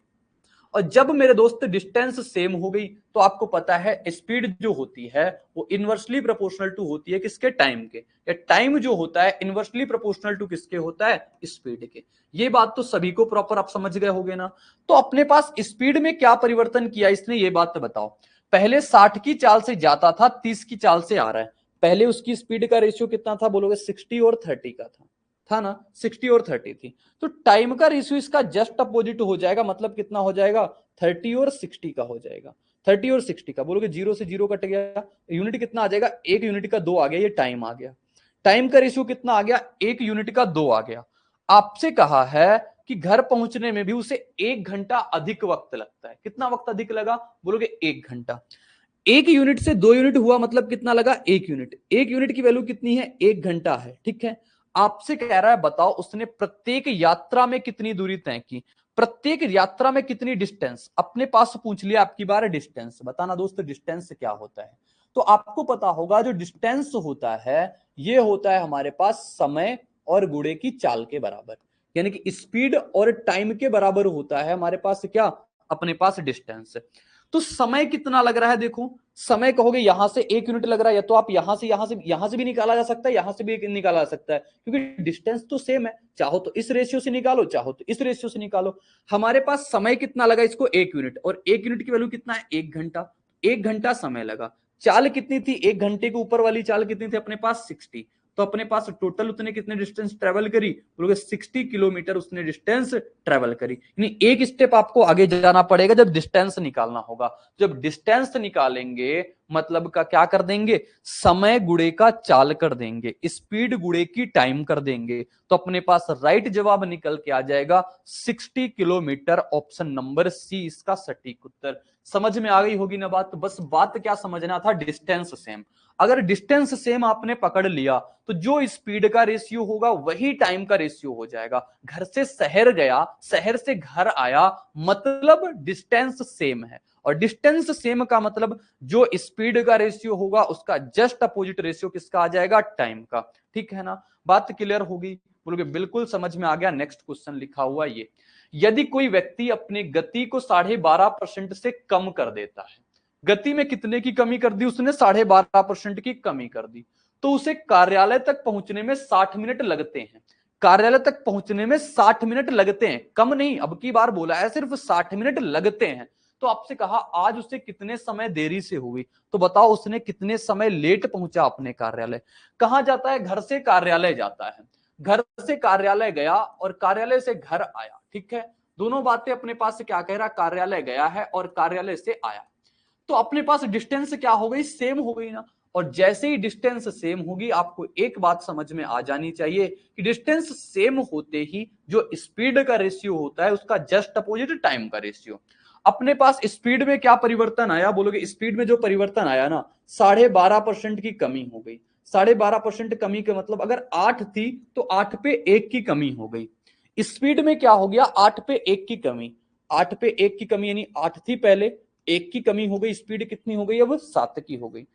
S2: और जब मेरे दोस्त डिस्टेंस सेम हो गई तो आपको पता है स्पीड जो होती है वो इनवर्सली प्रोपोर्शनल टू होती है किसके, टाइम के। या टाइम जो होता है इनवर्सली प्रोपोर्शनल टू किसके होता है, स्पीड के। ये बात तो सभी को प्रॉपर आप समझ गए होगे ना। तो अपने पास स्पीड में क्या परिवर्तन किया इसने, ये बात तो बताओ। पहले 60 की चाल से जाता था, 30 की चाल से आ रहा है। पहले उसकी स्पीड का रेशियो कितना था, बोलोगे 60 और 30 का था ना, 60 और 30 थी। तो टाइम का रेशियो इसका जस्ट अपोजिट हो जाएगा, मतलब कितना हो जाएगा, 30 और 60 का हो जाएगा। 30 और 60 का, बोलोगे 0 से 0 कट गया, यूनिट कितना आ जाएगा, 1 यूनिट का 2 आ गया, ये टाइम आ गया। टाइम का रेशियो कितना आ गया, 1 यूनिट का 2 आ गया। आपसे कहा है कि घर पहुंचने में भी उसे 1 घंटा अधिक वक्त लगता है। कितना वक्त अधिक लगा, बोलोगे 1 घंटा। 1 यूनिट से 2 यूनिट हुआ, मतलब कितना लगा, 1 यूनिट। 1 यूनिट की वैल्यू कितनी है, 1 घंटा है, ठीक है। आपसे कह रहा है बताओ उसने प्रत्येक यात्रा में कितनी दूरी तय की, प्रत्येक यात्रा में कितनी डिस्टेंस। अपने पास पूछ लिया आपकी बार डिस्टेंस, बताना दोस्त डिस्टेंस क्या होता है। तो आपको पता होगा जो डिस्टेंस होता है ये होता है हमारे पास समय और गुणे की चाल के बराबर। यानी कि स्पीड और टाइम के बराबर होता है हमारे पास क्या, अपने पास डिस्टेंस। तो समय कितना लग रहा है, देखो समय कहोगे यहां से 1 यूनिट लग रहा है, या तो आप यहां से भी निकाला जा सकता है, यहां से भी निकाला जा सकता है, क्योंकि डिस्टेंस तो सेम है। चाहो तो इस रेशियो से निकालो, चाहो तो इस रेशियो से निकालो। हमारे पास समय कितना लगा इसको, 1 यूनिट, और 1 यूनिट की वैल्यू कितना है, 1 घंटा। 1 घंटा समय लगा। चाल कितनी थी, 1 घंटे के ऊपर वाली चाल कितनी थी अपने पास, 60। तो अपने पास टोटल उसने कितने डिस्टेंस ट्रेवल करी, बोलोगे 60 किलोमीटर उसने डिस्टेंस ट्रेवल करी। यानी एक स्टेप आपको आगे जाना पड़ेगा जब डिस्टेंस निकालना होगा। जब डिस्टेंस निकालेंगे मतलब का क्या कर देंगे, समय गुणे का चाल कर देंगे, स्पीड गुणे की टाइम कर देंगे। तो अपने पास राइट जवाब निकल के आ जाएगा 60 किलोमीटर, ऑप्शन नंबर सी इसका सटीक उत्तर। समझ में आ गई होगी ना बात। तो बस बात क्या समझना था, डिस्टेंस सेम। अगर डिस्टेंस सेम आपने पकड़ लिया तो जो स्पीड का रेशियो होगा वही टाइम का रेशियो हो जाएगा। घर से शहर गया, शहर से घर आया, मतलब डिस्टेंस सेम है। और डिस्टेंस सेम का मतलब जो स्पीड का रेशियो होगा उसका जस्ट अपोजिट रेशियो किसका आ जाएगा, टाइम का। ठीक है ना, बात क्लियर होगी, बोलोगे बिल्कुल समझ में आ गया। नेक्स्ट क्वेश्चन लिखा हुआ ये, यदि कोई व्यक्ति अपनी गति को 12.5% से कम कर देता है, गति में कितने की कमी कर दी उसने, 12.5% की कमी कर दी, तो उसे कार्यालय तक पहुंचने में 60 मिनट लगते हैं। कार्यालय तक पहुंचने में 60 मिनट लगते हैं, कम नहीं, अब की बार बोला है सिर्फ 60 मिनट लगते हैं। तो आपसे कहा आज उसे कितने समय देरी से हुई, तो बताओ उसने कितने समय लेट पहुंचा अपने कार्यालय। कहां जाता है, घर से कार्यालय जाता है, घर से कार्यालय गया और कार्यालय से घर आया, ठीक है। दोनों बातें अपने पास से क्या कह रहा, कार्यालय गया है और कार्यालय से आया। तो अपने पास डिस्टेंस क्या हो गई, सेम हो गई ना। और जैसे ही डिस्टेंस सेम होगी आपको एक बात समझ में आ जानी चाहिए कि डिस्टेंस सेम होते ही जो स्पीड का रेशियो होता है उसका जस्ट अपोजिट टाइम का रेशियो। अपने पास स्पीड में क्या परिवर्तन आया, बोलोगे स्पीड में जो परिवर्तन आया ना, 12.5% की कमी हो गई। 12.5% कमी का मतलब अगर 8 थी तो 8 पे 1 की कमी हो गई। स्पीड में क्या हो गया, 8 पे 1 की कमी, 8 पे 1 की कमी यानी 8 थी पहले, 1 की कमी हो गई, स्पीड कितनी हो गई अब 7 की हो गई।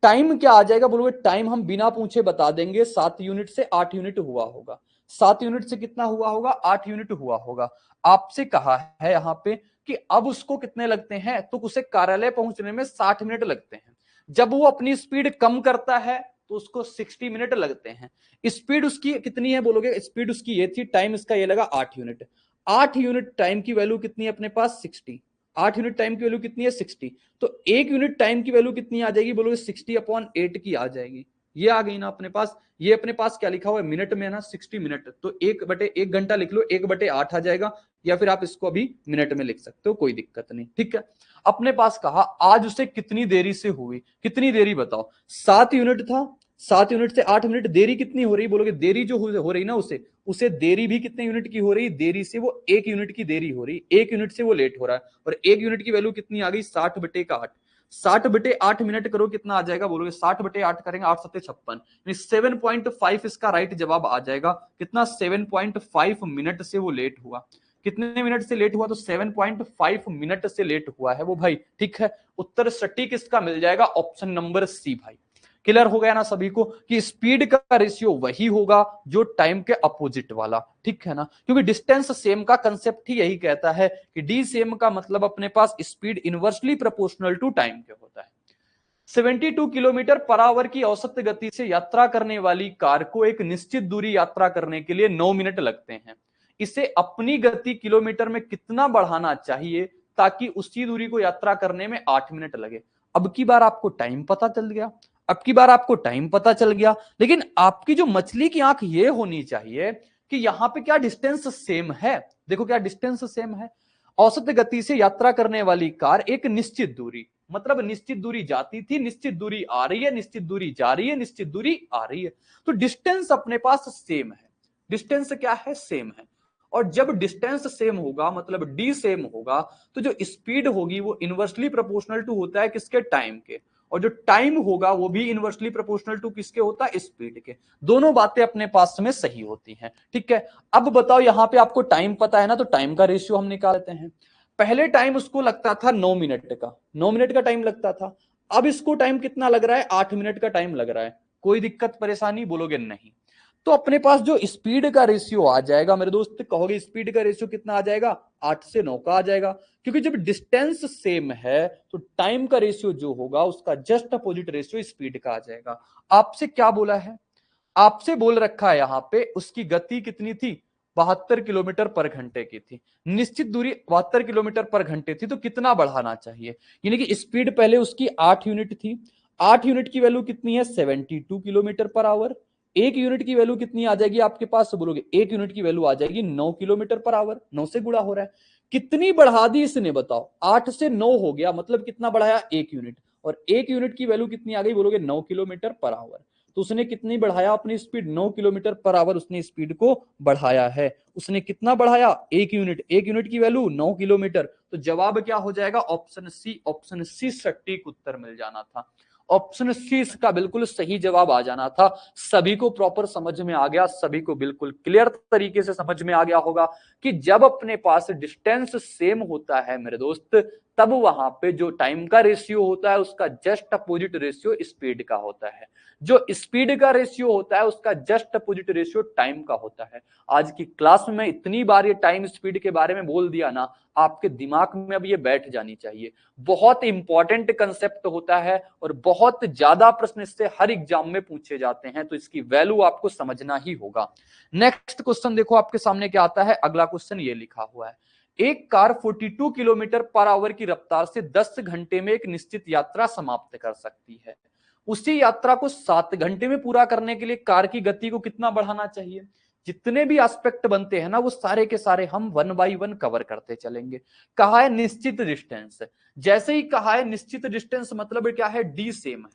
S2: टाइम क्या आ जाएगा, बोलोगे टाइम हम बिना पूछे बता देंगे, 7 यूनिट से 8 यूनिट हुआ होगा। 7 यूनिट से कितना हुआ होगा, 8 यूनिट हुआ होगा। आपसे कहा है यहां पे कि अब उसको कितने लगते हैं, तो उसे कार्यालय पहुंचने में 60 मिनट लगते हैं। जब वो अपनी स्पीड कम करता है तो उसको 60 मिनट लगते हैं। स्पीड उसकी कितनी है, बोलोगे स्पीड उसकी ये थी, टाइम इसका ये लगा 8 यूनिट। 8 यूनिट टाइम की वैल्यू कितनी है अपने पास 60। 8 यूनिट टाइम की वैल्यू कितनी है 60। तो 1 यूनिट टाइम की वैल्यू कितनी आ जाएगी, बोलोगे 60/8 की आ जाएगी। ये आ गई ना अपने पास। ये अपने पास क्या लिखा हुआ है मिनट में ना, 60 मिनट, तो 1/1 घंटा लिख लो, 1/8 आ जाएगा, या फिर आप इसको अभी मिनट में लिख सकते हो, कोई दिक्कत नहीं, ठीक है। अपने पास कहा आज उसे कितनी देरी से हुई, कितनी देरी बताओ, 7 यूनिट था, 7 यूनिट से 8 मिनट, देरी कितनी हो रही, बोलोगे देरी जो हो रही ना उसे देरी भी कितने यूनिट की हो रही, देरी से वो 1 यूनिट की देरी हो रही, 1 यूनिट से वो लेट हो रहा है। और 1 यूनिट की वैल्यू कितनी आ गई 60/8। 60/8 मिनट करो कितना आ जाएगा, बोलोगे 60/8 करेंगे 8 7 56, 7.5 इसका राइट जवाब आ जाएगा। कितना 7.5 मिनट से वो लेट हुआ। कितने मिनट से लेट हुआ, तो 7.5 मिनट से लेट हुआ है वो भाई, ठीक है। उत्तर सटीक इसका मिल जाएगा ऑप्शन नंबर सी भाई। क्लियर हो गया ना सभी को कि स्पीड का रेशियो वही होगा जो टाइम के अपोजिट वाला, ठीक है ना। क्योंकि डिस्टेंस सेम का कंसेप्ट ही यही कहता है कि डी सेम का मतलब अपने पास speed inversely proportional to time के होता है। 72 किलोमीटर पर आवर की औसत गति से यात्रा करने वाली कार को एक निश्चित दूरी यात्रा करने के लिए 9 मिनट लगते हैं। इसे अपनी गति किलोमीटर में कितना बढ़ाना चाहिए ताकि उसी दूरी को यात्रा करने में 8 मिनट लगे। अब की बार आपको टाइम पता चल गया, अब की बार आपको टाइम पता चल गया, लेकिन आपकी जो मछली की आंख ये होनी चाहिए कि यहां पे क्या डिस्टेंस सेम है। देखो क्या डिस्टेंस सेम है। औसत गति से यात्रा करने वाली कार एक निश्चित दूरी, मतलब निश्चित दूरी जाती थी, निश्चित दूरी आ रही है, निश्चित दूरी जा रही है, निश्चित दूरी आ रही है। तो डिस्टेंस अपने पास सेम है। डिस्टेंस क्या है, सेम है। और जब डिस्टेंस सेम होगा मतलब डी सेम होगा, तो जो स्पीड होगी वो इनवर्सली प्रोपोर्शनल टू होता है किसके, टाइम के। और जो टाइम होगा वो भी इनवर्सली प्रोपोर्शनल टू किसके होता है, स्पीड के। दोनों बातें अपने पास में सही होती हैं, ठीक है। अब बताओ यहां पे आपको टाइम पता है ना, तो टाइम का रेशियो हम निकाल लेते हैं। पहले टाइम उसको लगता था 9 मिनट का, 9 मिनट का टाइम लगता था। अब इसको टाइम कितना लग रहा है, 8 मिनट का टाइम लग रहा है। कोई दिक्कत परेशानी, बोलोगे नहीं। तो अपने पास जो स्पीड का रेशियो आ जाएगा मेरे दोस्त, कहोगे स्पीड का रेशियो कितना आ जाएगा, 8 से 9 का आ जाएगा। क्योंकि जब डिस्टेंस सेम है तो टाइम का रेशियो जो होगा उसका जस्ट अपोजिट रेशियो स्पीड का आ जाएगा। आपसे क्या बोला है, आपसे बोल रखा है यहां पे उसकी गति कितनी थी, 72 किलोमीटर पर घंटे की थी। निश्चित दूरी 72 किलोमीटर पर घंटे थी, तो कितना बढ़ाना चाहिए, यानी कि स्पीड पहले उसकी 8 यूनिट थी। 8 यूनिट की वैल्यू कितनी है 72 किलोमीटर पर आवर। 1 यूनिट की वैल्यू कितनी आ जाएगी आपके पास, बोलोगे 1 यूनिट की वैल्यू आ जाएगी 9 किलोमीटर पर आवर, 9 से गुणा हो रहा है। कितनी बढ़ा दी इसने बताओ, 8 से 9 हो गया, मतलब कितना बढ़ाया 1 यूनिट। और 1 यूनिट की वैल्यू कितनी आ गई, बोलोगे 9 किलोमीटर पर आवर। तो उसने कितनी बढ़ाया अपनी स्पीड, 9 किलोमीटर पर आवर उसने स्पीड को बढ़ाया है। उसने कितना बढ़ाया, 1 यूनिट। 1 यूनिट की वैल्यू 9 किलोमीटर। तो जवाब क्या हो जाएगा, ऑप्शन सी। ऑप्शन सी सटीक उत्तर मिल जाना था। ऑप्शन सी इसका बिल्कुल सही जवाब आ जाना था। सभी को प्रॉपर समझ में आ गया, सभी को बिल्कुल क्लियर तरीके से समझ में आ गया होगा कि जब अपने पास डिस्टेंस सेम होता है मेरे दोस्त, तब वहां पे जो टाइम का रेशियो होता है उसका जस्ट अपोजिट रेशियो स्पीड का होता है। जो स्पीड का रेशियो होता है उसका जस्ट अपोजिट रेशियो टाइम का होता है। आज की क्लास में इतनी बार ये टाइम स्पीड के बारे में बोल दिया ना, आपके दिमाग में अब ये बैठ जानी चाहिए। बहुत इंपॉर्टेंट कंसेप्ट होता है और बहुत ज्यादा प्रश्न इससे हर एग्जाम में पूछे जाते हैं, तो इसकी वैल्यू आपको समझना ही होगा। नेक्स्ट क्वेश्चन देखो आपके सामने क्या आता है। अगला क्वेश्चन ये लिखा हुआ है, एक कार 42 किलोमीटर पर आवर की रफ्तार से 10 घंटे में एक निश्चित यात्रा समाप्त कर सकती है। उसी यात्रा को 7 घंटे में पूरा करने के लिए कार की गति को कितना बढ़ाना चाहिए। जितने भी एस्पेक्ट बनते हैं ना वो सारे के सारे हम 1 बाय 1 कवर करते चलेंगे। कहा है निश्चित डिस्टेंस, जैसे ही कहा है निश्चित डिस्टेंस मतलब क्या है, डी सेम है।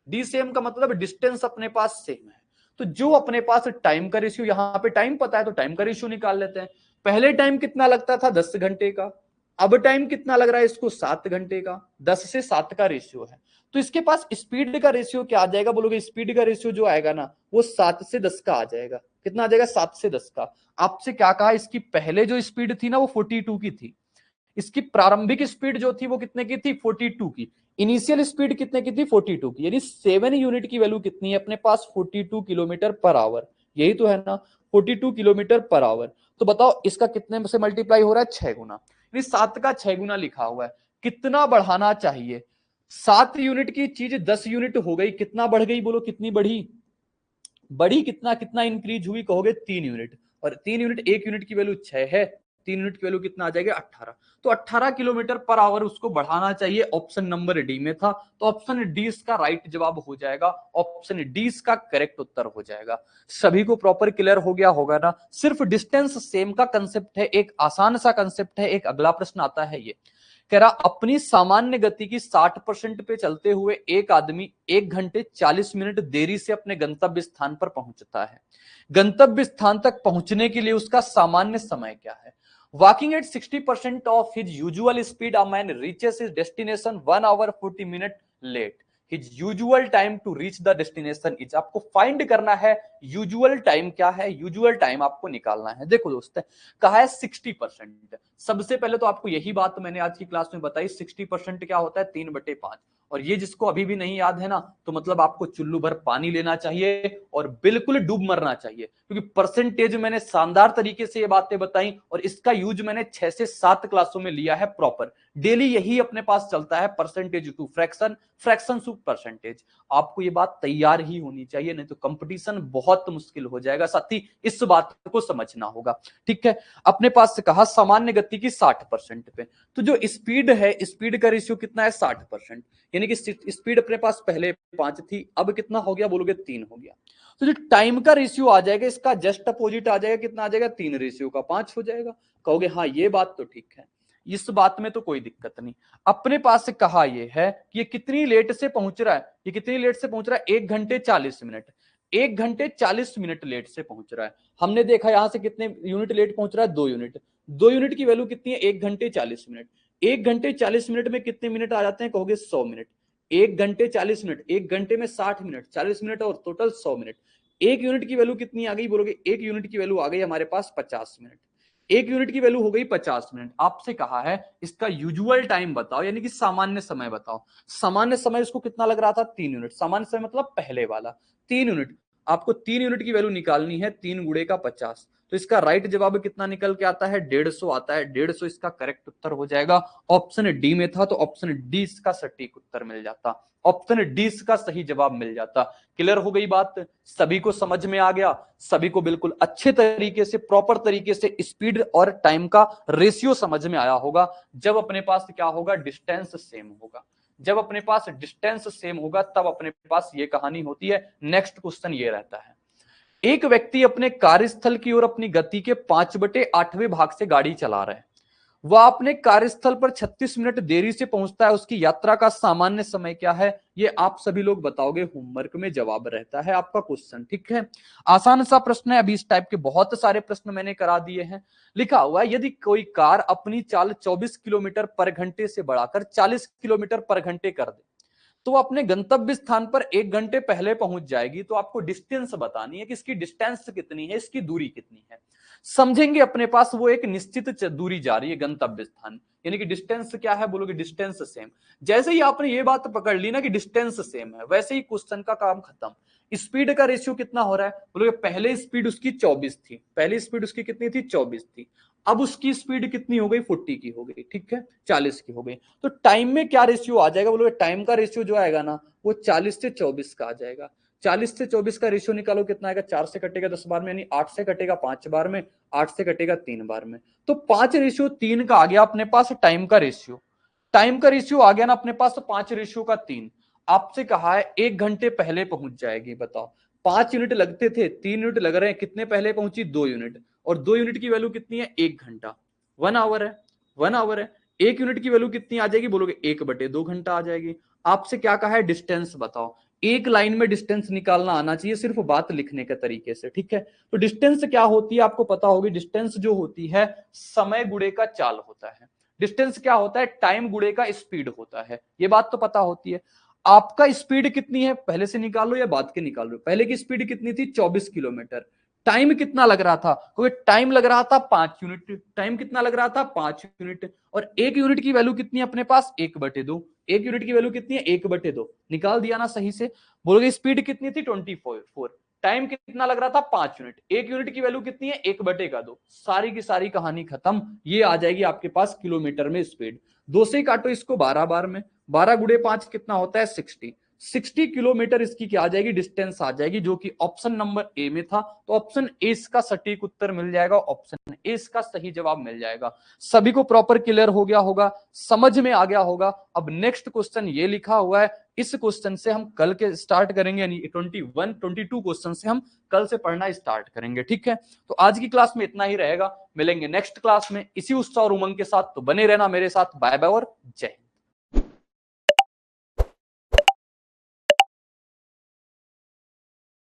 S2: डी सेम का मतलब डिस्टेंस अपने पास सेम है। तो जो अपने पास टाइम का रेशियो, यहां पे टाइम पता है तो टाइम का रेशियो निकाल लेते हैं। पहले टाइम कितना लगता था 10 घंटे का, अब टाइम कितना लग रहा है इसको, 7 घंटे का, 10 से 7 का रेशियो है। तो इसके पास स्पीड का रेशियो क्या आ जाएगा बोलोगे, स्पीड का रेशियो जो आएगा ना वो 7 से 10 का आ जाएगा। कितना आ जाएगा, 7 से 10 का। आपसे क्या कहा, इसकी पहले जो स्पीड थी ना वो 42 की थी, इसकी प्रारंभिक स्पीड जो थी वो कितने की थी, 42 की। इनिशियल स्पीड कितने की थी, 42 की। यानी 7 यूनिट की वैल्यू कितनी है अपने पास, 42 किलोमीटर पर आवर। यही तो है ना, 42 किलोमीटर पर आवर। तो बताओ इसका कितने से मल्टीप्लाई हो रहा है, 6 गुना। यानी 7 का 6 गुना लिखा हुआ है। कितना बढ़ाना चाहिए, 7 यूनिट की चीज 10 यूनिट हो गई, कितना बढ़ गई बोलो, कितनी बढ़ी, बढ़ी कितना, कितना इंक्रीज हुई कहोगे, 3 यूनिट। और 3 यूनिट, 1 यूनिट की वैल्यू 6 है, 3 यूनिट की वैल्यू कितना आ जाएगा, 18। तो 18 किलोमीटर पर आवर उसको बढ़ाना चाहिए, ऑप्शन नंबर डी में था। तो ऑप्शन डी इसका राइट जवाब हो जाएगा, ऑप्शन डी इसका करेक्ट उत्तर हो जाएगा। सभी को प्रॉपर क्लियर हो गया होगा ना। सिर्फ डिस्टेंस सेम का कंसेप्ट है, एक आसान सा कंसेप्ट है। एक अगला प्रश्न आता है, ये कह रहा अपनी सामान्य गति की 60% पे चलते हुए एक आदमी 1 घंटे 40 मिनट देरी से अपने गंतव्य स्थान पर पहुंचता है। गंतव्य स्थान तक पहुंचने के लिए उसका सामान्य समय क्या है। Walking at 60% of his usual speed a man reaches his destination 1 hour 40 minute late. His usual time to reach the destination is. आपको फाइंड करना है यूजुअल टाइम क्या है, यूजुअल टाइम आपको निकालना है। देखो दोस्त, कहा है 60%। सबसे पहले तो आपको यही बात मैंने आज की क्लास में बताई, 60% क्या होता है, 3/5। और ये जिसको अभी भी नहीं याद है ना, तो मतलब आपको चुल्लू भर पानी लेना चाहिए और बिल्कुल डूब मरना चाहिए, क्योंकि परसेंटेज मैंने शानदार तरीके से ये बातें बताई और इसका यूज मैंने 6 से 7 क्लासों में लिया है प्रॉपर। डेली यही अपने पास चलता है, percentage to fraction, fraction to percentage. आपको ये बात तैयार ही होनी चाहिए, नहीं तो कंपटीशन बहुत मुश्किल हो जाएगा। साथ ही इस बात को समझना होगा, ठीक है। अपने पास से कहा सामान्य गति की 60% पे, तो जो स्पीड है, स्पीड का रेशियो कितना है, 60%। यानी कि स्पीड अपने पास पहले 5 थी, अब कितना हो गया बोलोगे, 3 हो गया। तो जो टाइम का रेशियो आ जाएगा इसका जस्ट अपोजिट आ जाएगा, कितना आ जाएगा, 3 रेशियो का 5 हो जाएगा। कहोगे हाँ ये बात तो ठीक है, इस बात में तो कोई दिक्कत नहीं। अपने पास से कहा ये है कि ये कितनी लेट से पहुंच रहा है, ये कितनी लेट से पहुंच रहा है, 1 घंटे 40 मिनट। 1 घंटे 40 मिनट लेट से पहुंच रहा है। हमने देखा यहां से कितने यूनिट लेट पहुंच रहा है, 2 यूनिट। 2 यूनिट की वैल्यू कितनी है, 1 घंटे 40 मिनट। 1 घंटे 40 मिनट में कितने मिनट आ जाते हैं, कहोगे 100 मिनट। 1 घंटे 40 मिनट, 1 घंटे में 60 मिनट, 40 मिनट और टोटल 100 मिनट। 1 यूनिट की वैल्यू कितनी आ गई बोलोगे, 1 यूनिट की वैल्यू आ गई हमारे पास 50 मिनट। 1 यूनिट की वैल्यू हो गई 50 मिनट। आपसे कहा है इसका यूजुअल टाइम बताओ, यानी कि सामान्य समय बताओ। सामान्य समय इसको कितना लग रहा था, 3 यूनिट। सामान्य समय मतलब पहले वाला 3 यूनिट। आपको 3 यूनिट की वैल्यू निकालनी है, 3 गुणे का 50। तो इसका राइट जवाब कितना निकल के आता है, 150 आता है। 150 इसका करेक्ट उत्तर हो जाएगा। ऑप्शन डी में था तो ऑप्शन डी इसका सटीक उत्तर मिल जाता, ऑप्शन डी इसका सही जवाब मिल जाता। क्लियर हो गई बात, सभी को समझ में आ गया, सभी को बिल्कुल अच्छे तरीके से प्रॉपर तरीके से स्पीड और टाइम का रेशियो समझ में आया होगा। जब अपने पास क्या होगा, डिस्टेंस सेम होगा। जब अपने पास डिस्टेंस सेम होगा तब अपने पास ये कहानी होती है। नेक्स्ट क्वेश्चन ये रहता है, एक व्यक्ति अपने कार्यस्थल की ओर अपनी गति के 5/8वें भाग से गाड़ी चला रहे हैं। वह अपने कार्यस्थल पर 36 मिनट देरी से पहुंचता है। उसकी यात्रा का सामान्य समय क्या है, ये आप सभी लोग बताओगे। होमवर्क में जवाब रहता है आपका क्वेश्चन, ठीक है। आसान सा प्रश्न है, अभी इस टाइप के बहुत सारे प्रश्न मैंने करा दिए हैं। लिखा हुआ है, यदि कोई कार अपनी चाल 24 किलोमीटर पर घंटे से बढ़ाकर 40 किलोमीटर पर घंटे कर दे तो अपने गंतव्य स्थान पर 1 घंटे पहले पहुंच जाएगी। तो आपको डिस्टेंस बतानी है कि इसकी डिस्टेंस कितनी है, इसकी दूरी कितनी है। समझेंगे अपने पास वो एक निश्चित दूरी जा रही है गंतव्य स्थान, यानी कि डिस्टेंस क्या है बोलोगे, डिस्टेंस सेम। जैसे ही आपने ये बात पकड़ ली ना कि डिस्टेंस सेम है, वैसे ही क्वेश्चन का काम खत्म। स्पीड का रेशियो कितना हो रहा है बोलोगे, पहले स्पीड उसकी 24 थी, पहली स्पीड उसकी कितनी थी, 24 थी। अब उसकी स्पीड कितनी हो गई, 40 की हो गई, ठीक है, 40 की हो गई। तो टाइम में क्या रेशियो आ जाएगा बोलोगे, टाइम का रेशियो जो आएगा ना वो 40 से 24 का आ जाएगा। 40 से 24 का रेशियो निकालो कितना आएगा, 4 से कटेगा 10 बार में, यानी 8 से कटेगा 5 बार में, 8 से कटेगा 3 बार में। तो 5:3 का आ गया अपने पास टाइम का रेशियो। टाइम का रेशियो आ गया ना अपने पास, तो 5:3। आपसे कहा है 1 घंटे पहले पहुंच जाएगी। बताओ 5 यूनिट लगते थे, 3 यूनिट लग रहे हैं, कितने पहले पहुंची, 2 यूनिट। और 2 यूनिट की वैल्यू कितनी है, 1 घंटा, 1 आवर है, 1 आवर है। 1 यूनिट की वैल्यू कितनी आ जाएगी बोलोगे, 1/2 घंटा आ जाएगी। आपसे क्या कहा है, डिस्टेंस बताओ। एक लाइन में डिस्टेंस निकालना आना चाहिए, सिर्फ बात लिखने के तरीके से, ठीक है। तो डिस्टेंस क्या होती है आपको पता होगी, डिस्टेंस जो होती है समय गुणे का चाल होता है। डिस्टेंस क्या होता है, टाइम गुणे का स्पीड होता है, ये बात तो पता होती है। आपका स्पीड कितनी है पहले से निकालो या बाद के निकाल लो। पहले की स्पीड कितनी थी, 24 किलोमीटर। टाइम कितना लग रहा था, क्योंकि टाइम लग रहा था 5 यूनिट। टाइम कितना लग रहा था, 5 यूनिट। और 1 यूनिट की वैल्यू कितनी है अपने पास, 1/2। 1 यूनिट की वैल्यू कितनी है, 1/2। निकाल दिया ना सही से। बोलोगे स्पीड कितनी थी, 24। टाइम कितना लग रहा था, 5 यूनिट। 1 यूनिट की वैल्यू कितनी है, 1/2। सारी की सारी कहानी खत्म। ये आ जाएगी आपके पास किलोमीटर में स्पीड। 2 से काटो इसको 12 बार में, 12 गुणे 5 कितना होता है, 60 किलोमीटर इसकी क्या आ जाएगी, डिस्टेंस आ जाएगी, जो कि ऑप्शन नंबर ए में था। तो ऑप्शन ए इसका सटीक उत्तर मिल जाएगा, ऑप्शन ए इसका सही जवाब मिल जाएगा। सभी को प्रॉपर क्लियर हो गया होगा, समझ में आ गया होगा। अब नेक्स्ट क्वेश्चन ये लिखा हुआ है, इस क्वेश्चन से हम कल के स्टार्ट करेंगे, यानी 21 22 क्वेश्चन से हम कल से पढ़ना स्टार्ट करेंगे, ठीक है। तो आज की क्लास में इतना ही रहेगा, मिलेंगे नेक्स्ट क्लास में इसी उत्साह और उमंग के साथ। तो बने रहना मेरे साथ, बाय बाय और जय हिंद।